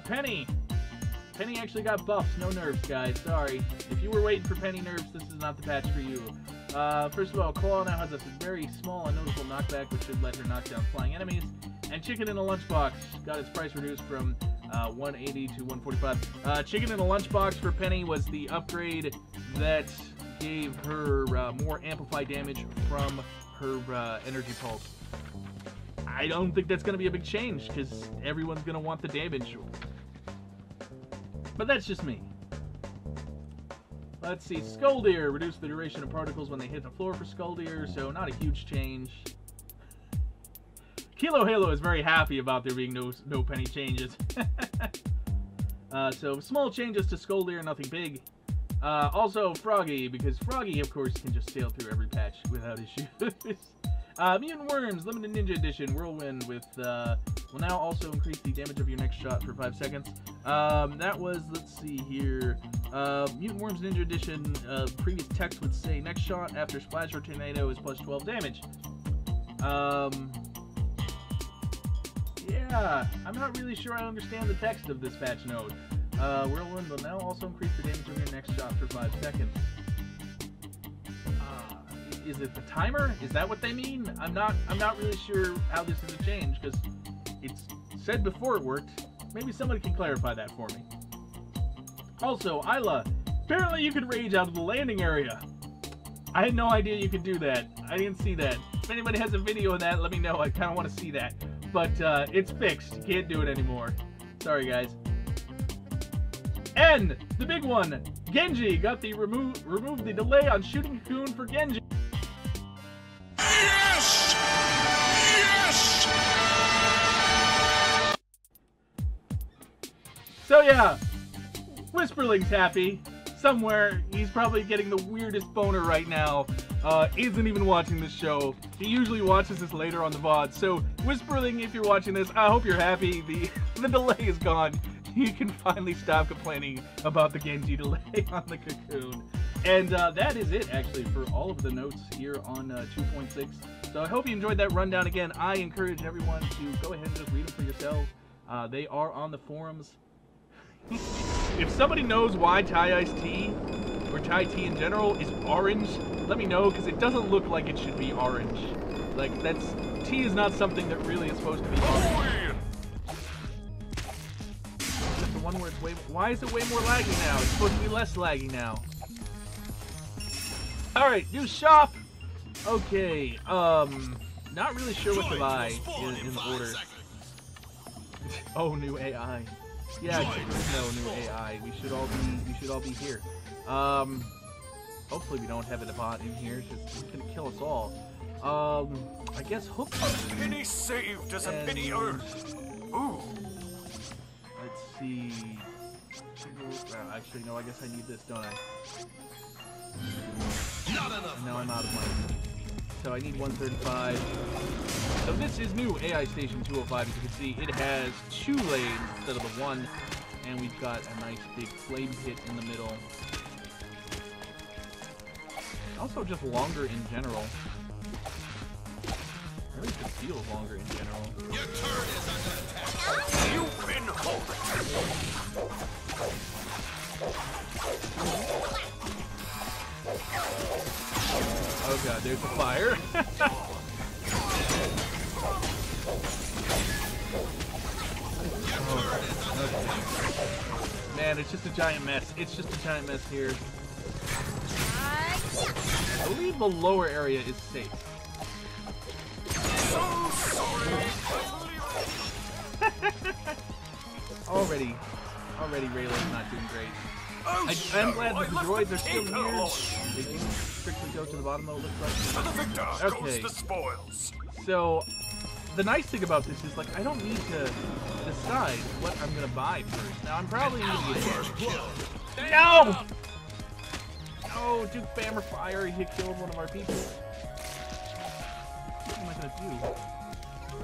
Penny actually got buffs, no nerfs, guys. Sorry. If you were waiting for Penny nerfs, this is not the patch for you. First of all, Claw now has a very small, unnoticeable knockback, which should let her knock down flying enemies. And Chicken in a Lunchbox got its price reduced from 180 to 145. Chicken in a Lunchbox for Penny was the upgrade that gave her more amplified damage from her energy pulse. I don't think that's going to be a big change, because everyone's going to want the damage. But that's just me. Let's see, Skoldir reduced the duration of particles when they hit the floor for Skoldir, so not a huge change. Kilo Halo is very happy about there being no Penny changes. So small changes to Skoldir, nothing big. Also, Froggy, because Froggy, of course, can just sail through every patch without issues. Mutant Worms, Limited Ninja Edition, Whirlwind with, will now also increase the damage of your next shot for 5 seconds. That was, let's see here, Mutant Worms Ninja Edition, previous text would say, next shot after Splash or Tornado is plus 12 damage. Yeah, I'm not really sure I understand the text of this patch note. Whirlwind will now also increase the damage of your next shot for 5 seconds. Is it the timer? Is that what they mean? I'm not really sure how this is a change, because it's said before it worked. Maybe somebody can clarify that for me. Also, Isla, apparently you can rage out of the landing area. I had no idea you could do that. I didn't see that. If anybody has a video of that, let me know. I kind of want to see that. But it's fixed. You can't do it anymore. Sorry, guys. And the big one, Genji got the remove the delay on shooting Cocoon for Genji. Yes! Yes! So yeah, Whisperling's happy. Somewhere, he's probably getting the weirdest boner right now. Isn't even watching this show. He usually watches this later on the VOD. So, Whisperling, if you're watching this, I hope you're happy. The delay is gone. You can finally stop complaining about the Genji delay on the Cocoon. And that is it, actually, for all of the notes here on 2.6. So I hope you enjoyed that rundown. Again, I encourage everyone to go ahead and just read them for yourself. They are on the forums. If somebody knows why Thai iced tea, or Thai tea in general, is orange, let me know, because it doesn't look like it should be orange. Like, tea is not something that really is supposed to be orange. Just the one where it's way, why is it way more laggy now? It's supposed to be less laggy now. Alright, new shop! Okay, not really sure what to buy in order. Oh, new AI. Yeah, no new AI. We should all be here. Hopefully we don't have a bot in here. It's gonna kill us all. I guess hook. A penny saved is a penny earned. Ooh. Let's see. Actually, no. I guess I need this, don't I? Not enough. No, I'm out of money. So I need 135. So this is new AI Station 205. As you can see, it has 2 lanes instead of the 1. And we've got a nice big flame pit in the middle. Also just longer in general. At least it feels longer in general. Your turret is under attack. You've been hold. Oh god, there's a fire. Okay. Man, it's just a giant mess. It's just a giant mess here. I believe the lower area is safe. already Raylan's not doing great. I'm glad that the droids are still here. They do strictly go to the bottom though, it looks like. Okay. So, the nice thing about this is, like, I don't need to decide what I'm gonna buy first. Now, I'm probably gonna get... No! No, Duke Bammer Fire, he killed one of our people. What am I gonna do?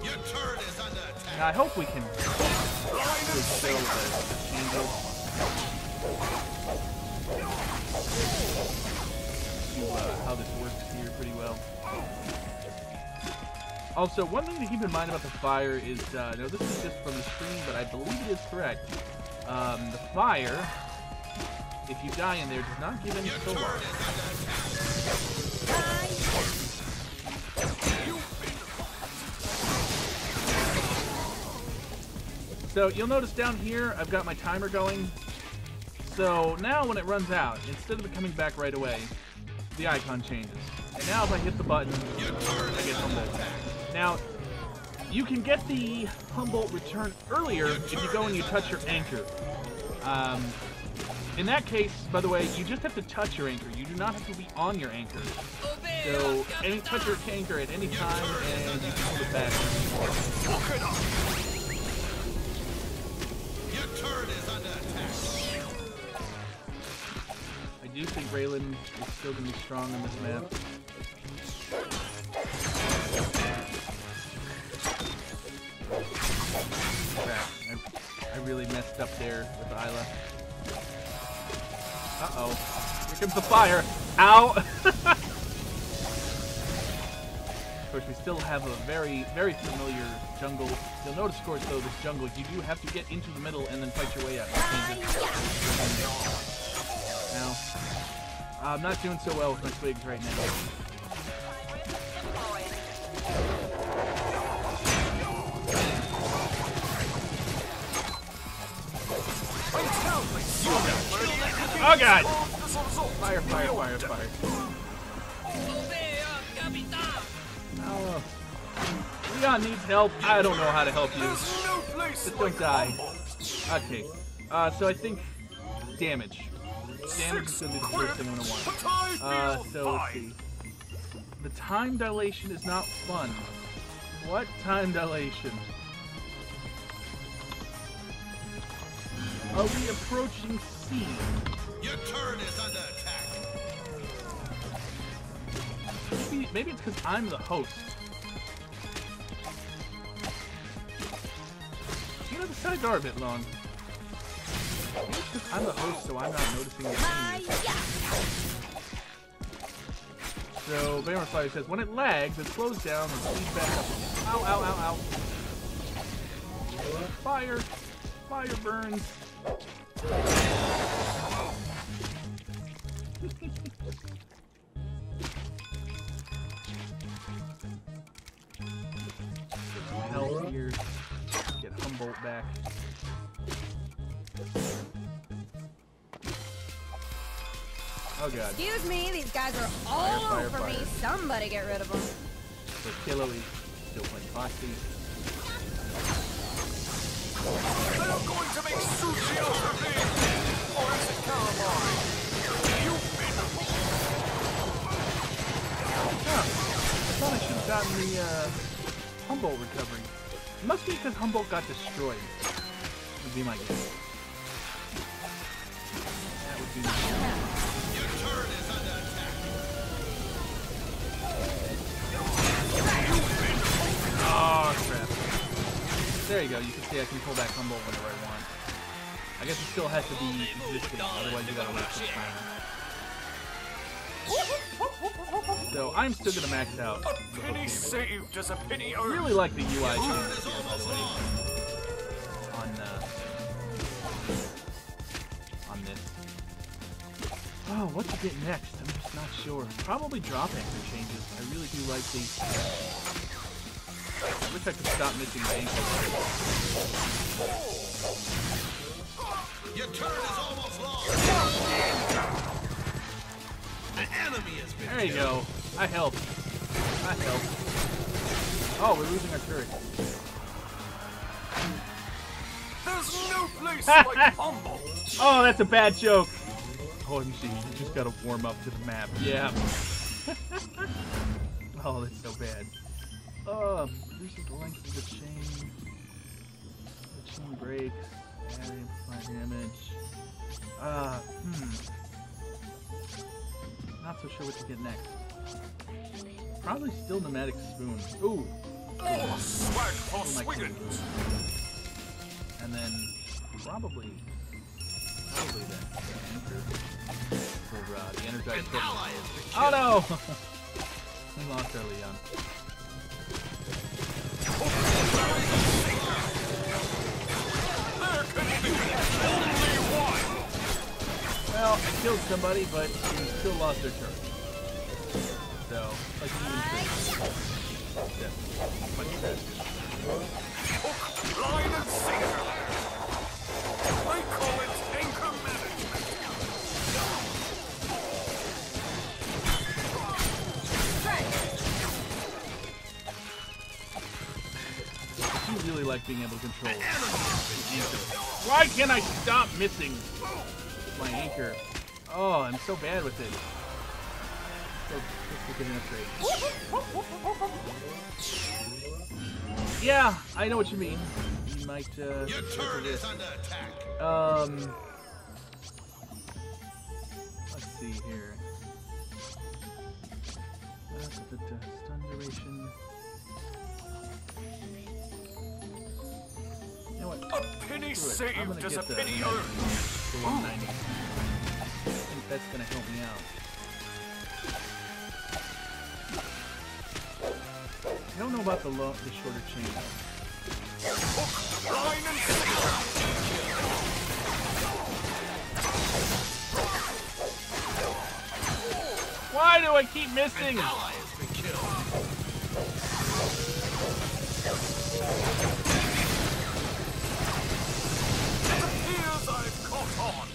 Your turret is under attack. Now, I hope we can kill the angels. See how this works here pretty well. Also, one thing to keep in mind about the fire is, no, this is just from the screen, but I believe it is correct. The fire, if you die in there, does not give any solar. So, you'll notice down here, I've got my timer going. So, now when it runs out, instead of it coming back right away, the icon changes. And now if I hit the button, I get Humboldt. Now, you can get the Humboldt return earlier if you go and you touch your anchor. In that case, by the way, you just have to touch your anchor. You do not have to be on your anchor. So, touch your anchor at any time, and you can hold it back. Your turret is under attack. I think Raylan is still going to be strong on this map. Crap. I really messed up there with Isla. Uh-oh. Here comes the fire. Ow! Of course, we still have a very, very familiar jungle. You'll notice, of course, though, this jungle, you do have to get into the middle and then fight your way out. Now, I'm not doing so well with my Swigs right now. Oh god! Fire, fire, fire, fire. Oh. Leon needs help. I don't know how to help you. Just don't die. Okay. So I think damage. Damage is going to be the first thing I'm going to want. So let's see. The time dilation is not fun. What time dilation? Are we approaching C? Your turret is under attack. Maybe it's because I'm the host. You know, the sides are a bit long. Maybe it's because I'm the host, so I'm not noticing the changes. So, Bayon Fire says, when it lags, it slows down and speeds back up. Ow, ow, ow, ow. Fire! Fire burns! Health here. Get Humboldt back. Oh god. Excuse me, these guys are all Fire, over fire. me. Somebody get rid of them. So Kilo is still playing Foxy. They are going to make sushi out of me! Or is it calamari? You've been Huh. I thought I should have gotten the Humboldt recovery. It must be because Humboldt got destroyed. Would be my guess. That would be my guess. Your turret is under attack. Oh crap. There you go, you can see I can pull back Humboldt whenever I want. I guess it still has to be existing, otherwise you gotta wait some time. So I'm still gonna max out the A hook penny damage. saved is a penny I earned. really like the UI changes here, by the way. On this. Oh, what to get next? I'm just not sure. Probably drop anchor changes. I really do like these. I wish I could stop missing my ankle. Your turret is almost lost. The enemy has been There you go. I helped. I helped. Oh, we're losing our turret. There's no place like Humboldt. Oh, that's a bad joke. OMG, you just gotta warm up to the map. Yeah. Oh, that's so bad. Reduces the length of the chain. The chain breaks. Add amplified damage. Not so sure what to get next. Probably still pneumatic spoon. Ooh. Oh, swag for Still my Swiggins. And then probably that anchor for the energized hook. Oh no! We lost our Leon. There can be only one. Well, I killed somebody, but we still lost their turret. So, like even yeah, much better. Hook, line, and sinker. I call it anchor management. I do really like being able to control the anchor. Why can't I stop missing my anchor? Oh, I'm so bad with it. So quick an upgrade. Yeah, I know what you mean. You might Your turret is under attack. let's see here. Stun duration. You know what? A penny Screw it. I'm saved gonna is a get the penny 90 earned. for 190. I think that's gonna help me out. I don't know about the shorter chain. Hook, line, and sinker. Why do I keep missing? Ally has been killed. It appears I've caught on.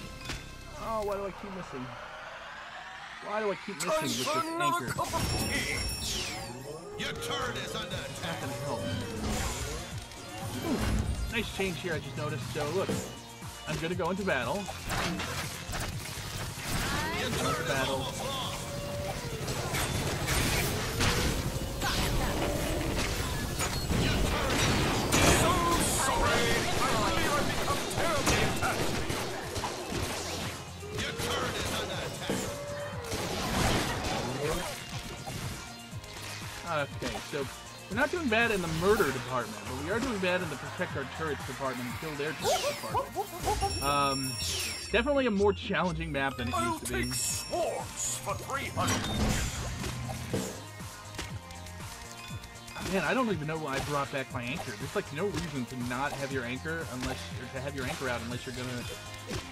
Oh, why do I keep missing? Why do I keep missing Time with for this another anchor? cup of tea. Your turret is under Not attack. gonna help. Ooh, nice change here, I just noticed. So look, I'm gonna go into battle. Your Into turret is battle. almost lost. Your turret is So sorry. I believe I've become terribly attached to you. Your turret is under attack. Okay, so we're not doing bad in the murder department, but we are doing bad in the protect our turrets department and kill their turrets department. Definitely a more challenging map than it I'll used to be. take swords for 300. Man, I don't even know why I brought back my anchor. There's like no reason to not have your anchor unless, or to have your anchor out unless you're gonna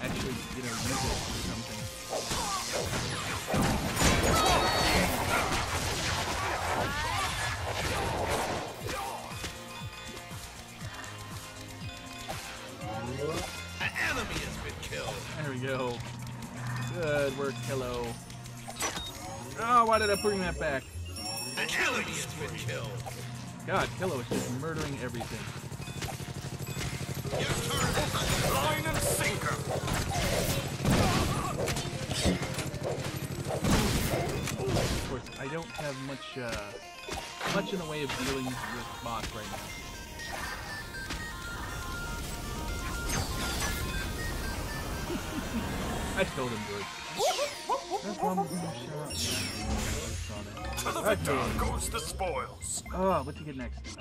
actually, you know, use it or something. An enemy has been killed. There we go. Good work, Hello. Oh, why did I bring that back? An enemy has been killed. God, Hello is just murdering everything. Your turret is under Line and sinker. Of course, I don't have much in the way of dealing with boss right now. I stole them, George. To the victor goes the spoils. Oh, what to get next?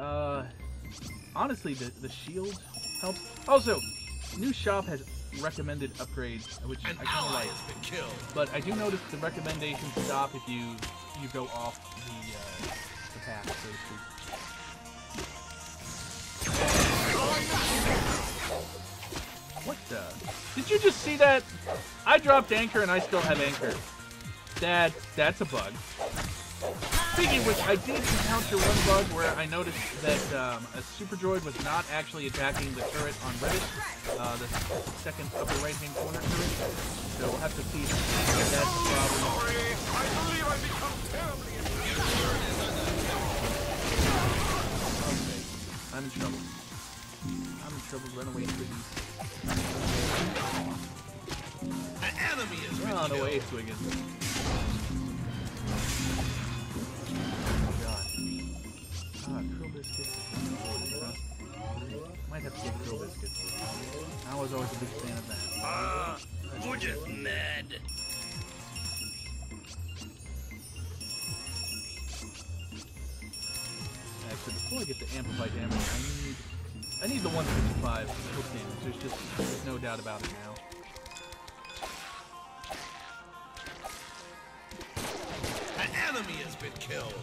Honestly, the shield helps. Also, new shop has recommended upgrades, which I An kind of ally like. has been killed. But I do notice the recommendations stop if you go off the path, so to speak. What the? Did you just see that? I dropped anchor and I still have anchor. That's a bug. Speaking of which, I did encounter one bug where I noticed that a Super Droid was not actually attacking the turret on Reddit, the second upper right-hand corner turret. So we'll have to see if that's the problem. Sorry, I believe I've become terribly attached. Okay, I'm in trouble. I'm in trouble. Run away, Swiggins. An enemy has been Run killed. away, Swiggins. Krill biscuits. Might have to get krill biscuits. I was always a big fan of that. We're just mad. Actually, before I get the amplified damage, I need the 155 hook damage. There's no doubt about it now. An enemy has been killed.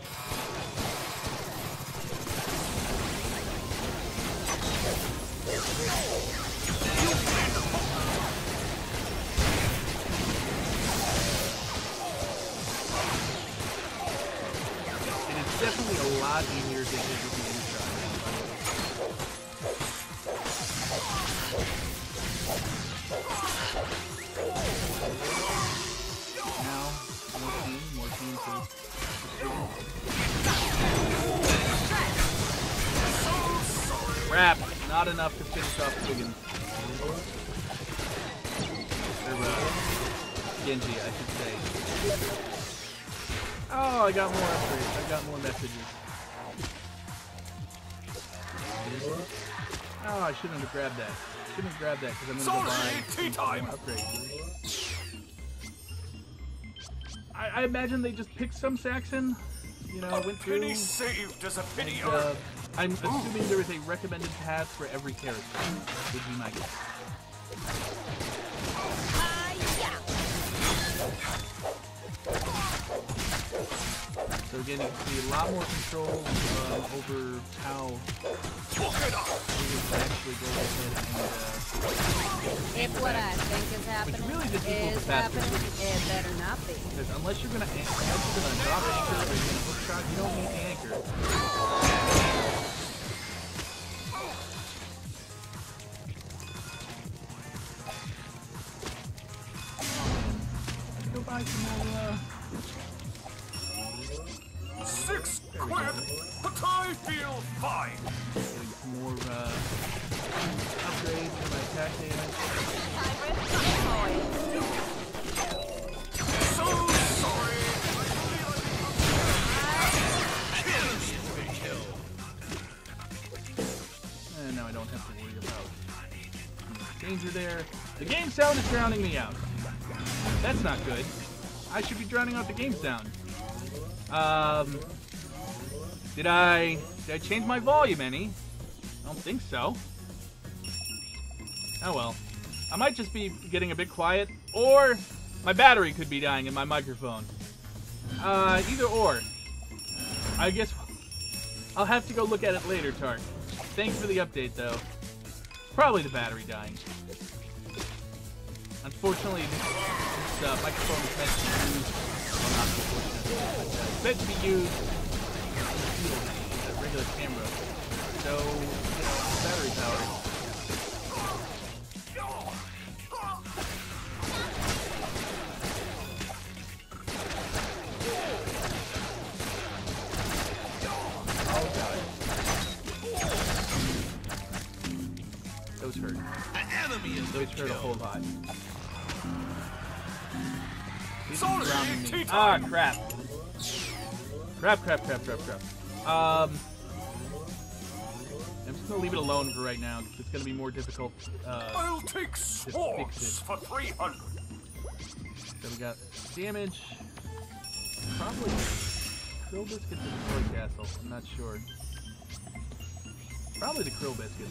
It is definitely a lot easier to hit with the inside. Now, more team for Crap! Not enough to finish off Swiggins. Or, Genji, I should say. Oh, I got more upgrades. I got more messages. Oh, I shouldn't have grabbed that. Shouldn't have grabbed that because I'm going to go buy Sorry, tea time. more upgrades. I imagine they just picked some Saxon, you know, went through. Penny saved as a penny And, earned. I'm assuming there is a recommended path for every character, would be my guess. So again, you can see a lot more control over how we can actually go ahead and If what I think is happening really just equals is the faster happening, switch. it better not be. because unless you're gonna drop anchor or you're gonna hook shot, you don't need the anchor. Let's go buy some more. 6 quid, but I feel fine. Getting some more upgrades for my attack damage. So sorry. And now I don't have to worry about danger there. The game sound is drowning me out. That's not good. I should be drowning out the game sound. Did I change my volume any? I don't think so. Oh well. I might just be getting a bit quiet, or my battery could be dying in my microphone. Either or. I guess I'll have to go look at it later, Tark. Thanks for the update, though. Probably the battery dying. Unfortunately, this microphone is meant to be used. Well, not unfortunately, but it's meant to be used in the field with a regular camera. So, you know, battery power. Oh, God. Those hurt. An enemy has been Those hurt a whole killed. lot. These Sorry, are drowning me. tea Ah, time. crap. Crap. I'm just gonna leave it alone for right now. It's gonna be more difficult. I'll take swords for 300. So we got damage. Probably Krill Biscuit to the Toy Castle. I'm not sure. Probably the Krill Biscuit.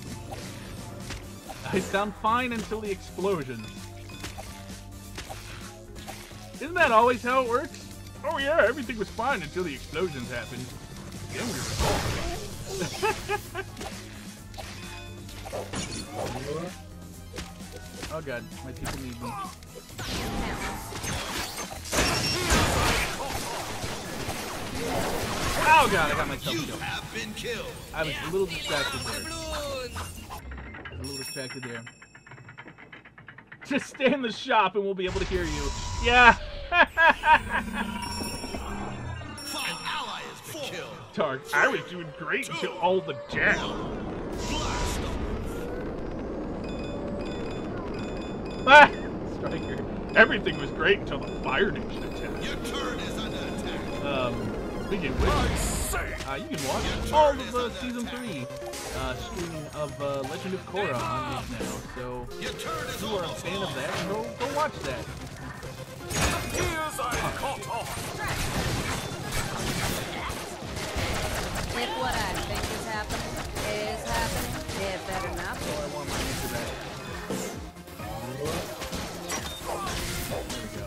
I sound fine until the explosion. Isn't that always how it works? Oh yeah, everything was fine until the explosions happened. Then we were Oh god, my people need me. Oh god, I got myself You killed. have been killed. I was a little distracted there. Just stay in the shop and we'll be able to hear you. Yeah! An ally has been killed. Tark, I was doing great until all the jam. Blast off. Ah! Striker. Everything was great until the Fire Nation attacked. Your turret is under attack. Speaking of which, I say, you can watch all of Season 3 streaming of Legend of Korra on this now. So, Your turret if is you are a almost fan of that, go watch that. here's I caught on. If what I think is happening, it better not be. I want my answer back. There we go.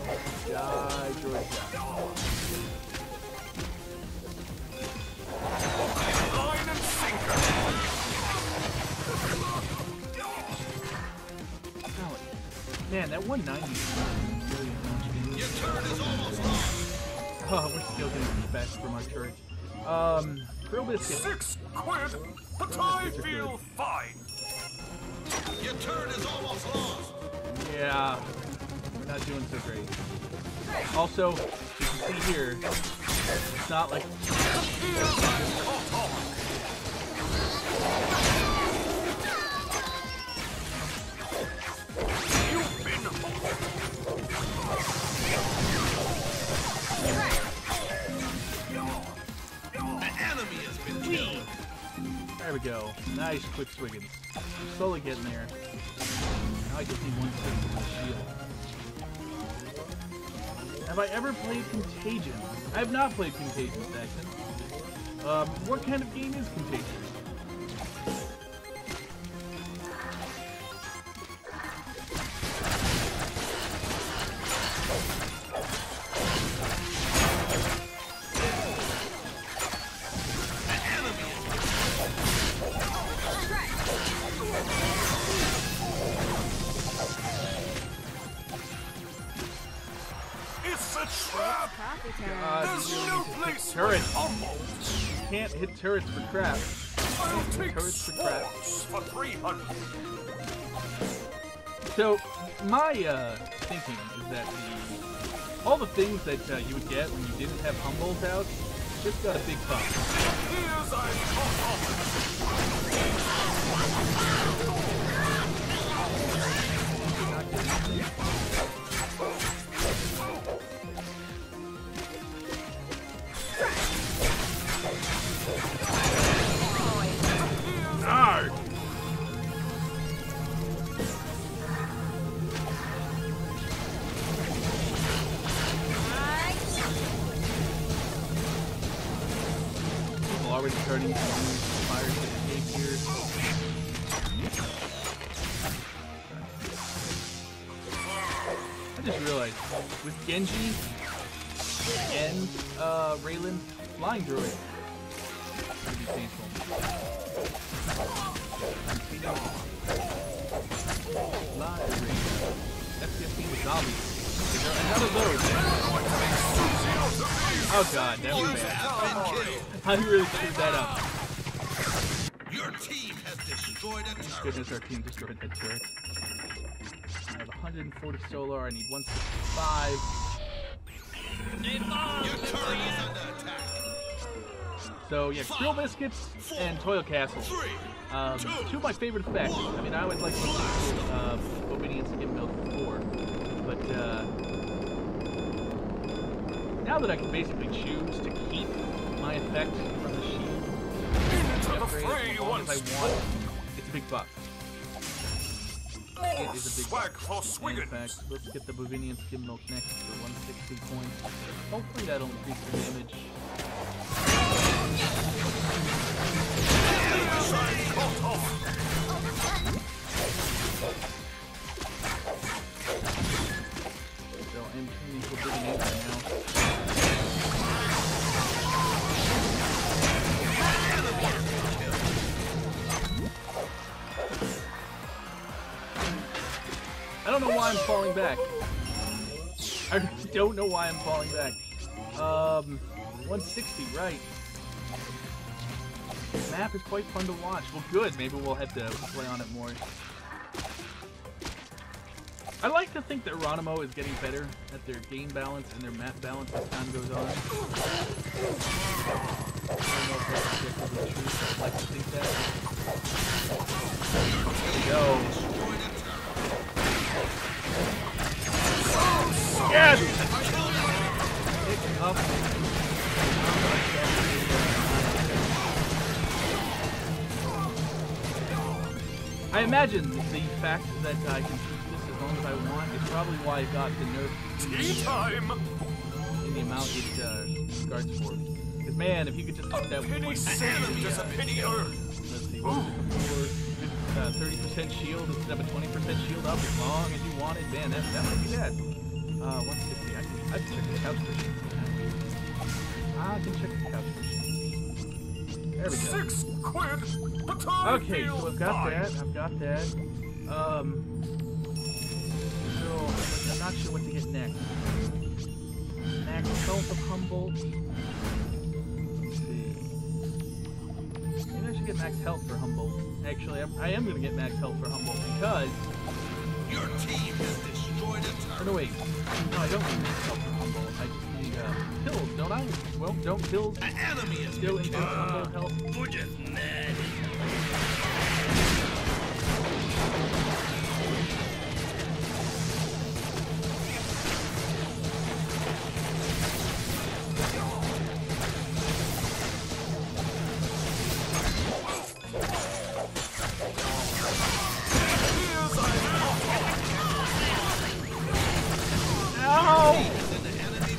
Die, George. Line and sinker. Golly. Man, that 190 is really much. Your turret is almost lost. Oh, we're still getting feedback from our turret. Krill Biscuit. 6 quid, but I feel fine. Your turret is almost lost. Yeah, we're not doing so great. Also, you can see here, it's not like Here's I caught on. You've been An enemy has been killed. there we go. Nice quick Swiggins. I'm slowly getting there. Now I just need one stick for my shield. Have I ever played Contagion? I have not played Contagion, Saxon. What kind of game is Contagion? It's a trap! Coffee time. There's no place turret. for humble. You can't hit turrets for crap. I'll take Turrets for crap. sports for 300. So, my thinking is that all the things that you would get when you didn't have Humbles out just got a big buff. Here's I Arrgh! People already starting to use fire to escape here. I just realized, with Genji and Raylan, flying droid would be painful. F-15 with zombies. Another of those. Oh god, that was bad. I really screwed that up. Your team has destroyed a turret. Goodness, our team destroyed that turret. I have 140 solar, I need 165. Your turret is under attack. So yeah, Grill Biscuits and Toil Castle. Two of my favorite effects. I mean, I always liked Obedience Skim Milk before, but now that I can basically choose to keep my effect from the shield, into the fray as long as I want, it's a big buff. It is a big swag buff. for In Swiggins. fact, let's get the Bovinian Skim Milk next for 160 points. Hopefully that'll increase the damage. So I'm turning to Big Nate right now. I don't know why I'm falling back. I don't know why I'm falling back. 160, right. The map is quite fun to watch. Well, good. Maybe we'll have to play on it more. I like to think that Ronimo is getting better at their game balance and their map balance as time goes on. I don't know if that's objectively true, but I'd like to think that. There we go. Yes! Pick up. I imagine the fact that I can keep this as long as I want is probably why I got the nerf Tea time! in the amount it guards for. Because man, if you could just keep that Penny 1 saved is a penny earned. Let's see, what was it before? 30% shield instead of a 20% shield up as long as you wanted. Man, that might be bad. 160. I can check the couch cushions. I can check the couch cushions. There we go. 6 quid! But I Okay, feel so I've got fine. that. I've got that. So I'm not sure what to get next. Max health of Humble. Let's see. Maybe I should get max health for Humble. Actually, I am going to get max health for Humble because... Your team has destroyed a Oh, turret. no, wait. No, I don't need max health for Humble. I just need pills, don't I? Well, don't pills An enemy has still been increase Humble health? Ow! in the enemy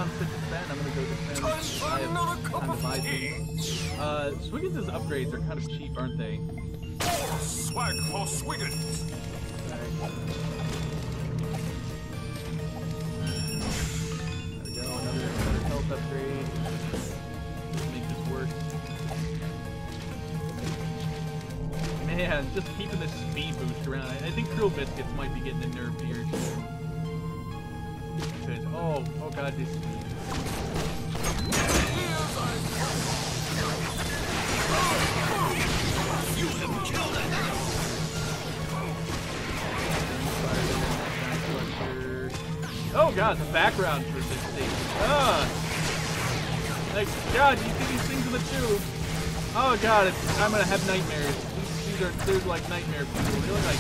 on such a spend, I'm gonna go defend. I have time to buy things. Swiggins' upgrades are kind of cheap, aren't they? Swag for Swiggins. Alright. There we go, another health upgrade. Let's make this work. Man, just keeping this speed boost around. I think Krill Biscuits might be getting a nerf here too. Because, oh god, this. You have killed another. Oh god, the background for this thing. Like, god, you see these things in the tube. Oh god, I'm gonna have nightmares. They're like nightmare people. They look like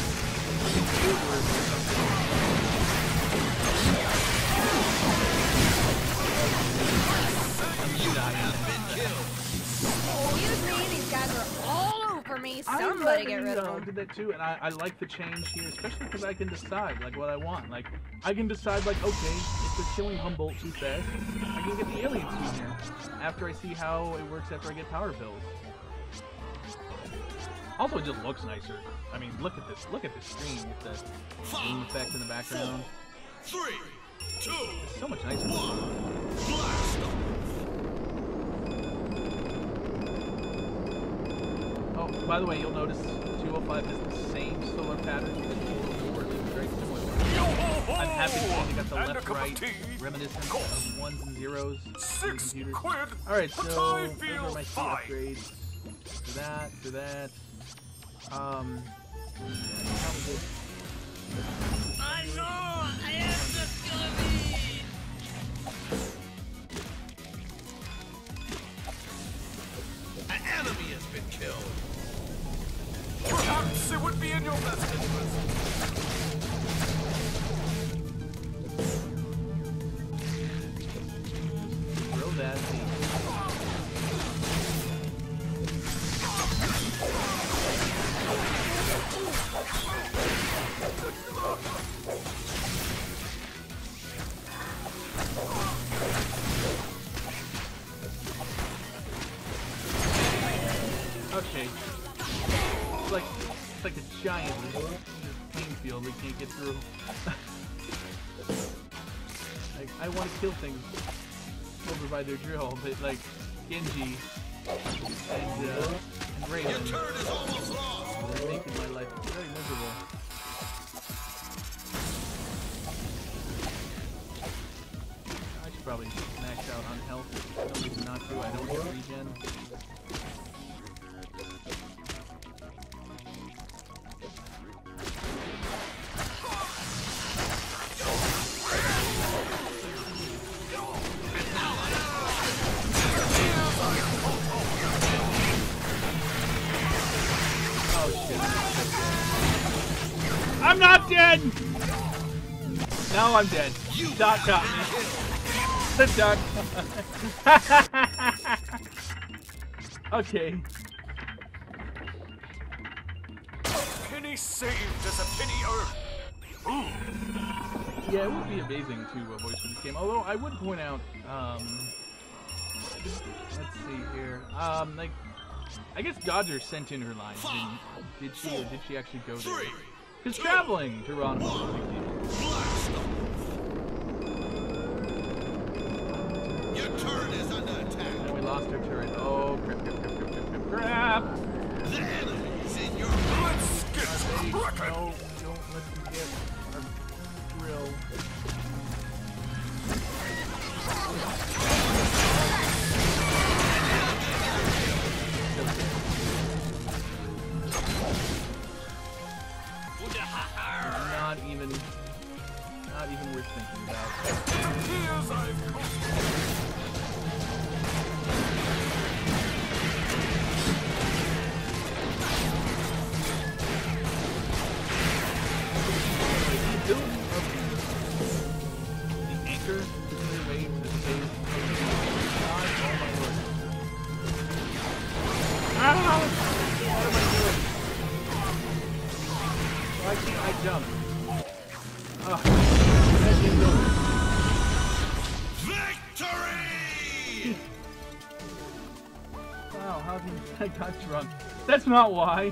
tubers or something. Excuse me, these guys are all over me. Somebody get rid of them. I did that too, and I like the change here, especially because I can decide like what I want. Like, I can decide like, okay, if they're killing Humboldt too fast, I can get the alien sooner. After I see how it works after I get power pills. Also, it just looks nicer. I mean, look at this. Look at this screen with the game effect in the background. 3, 2, It's so much nicer. 1. Blast off. Oh, by the way, you'll notice 205 is the same solar pattern as 204. It's very similar. I'm happy that they got the left-right reminiscence of ones and zeros in computers. Alright, so those are my 3 upgrades. For that. I know! I am just gonna be! An enemy has been killed! Perhaps it would be in your best interest. Throw that thing. Okay. It's like a giant pain field we can't get through. Like, I want to kill things over by their drill, but like Genji and Raven, Your turn is almost lost! they're making my life very miserable. I should probably max out on health. No reason not to. I don't get regen. I'm not dead! Now I'm dead. Doc got me. The duck. Okay. A penny saved is a penny earned. Yeah, it would be amazing to voice for this game. Although I would point out, let's see here. Like, I guess Dodger sent in her lines. Did she, or did she actually go there? Because traveling to Ron was a big deal. Your turret is under attack. And we lost our turret. Oh, crap. The enemy's in your Let's get cracking. No, don't let them get our drill. Not even worth thinking about. Here's I've come. The ability of the anchor to clear way to the space. God, oh my lord. Ah! What am I doing? Why can't I jump? Oh, that didn't go. victory! how I got drunk. That's not why.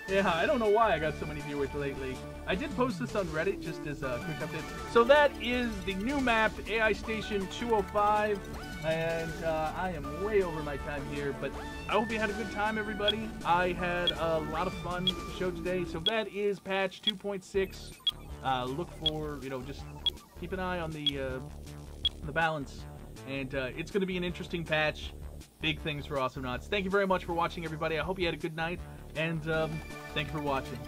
Yeah, I don't know why I got so many viewers lately. I did post this on Reddit just as a quick update. So that is the new map, AI Station 205. And I am way over my time here, but I hope you had a good time, everybody. I had a lot of fun with the show today. So that is patch 2.6. Look for, just keep an eye on the balance. And it's going to be an interesting patch. Big things for Awesomenauts. Thank you very much for watching, everybody. I hope you had a good night. And thank you for watching.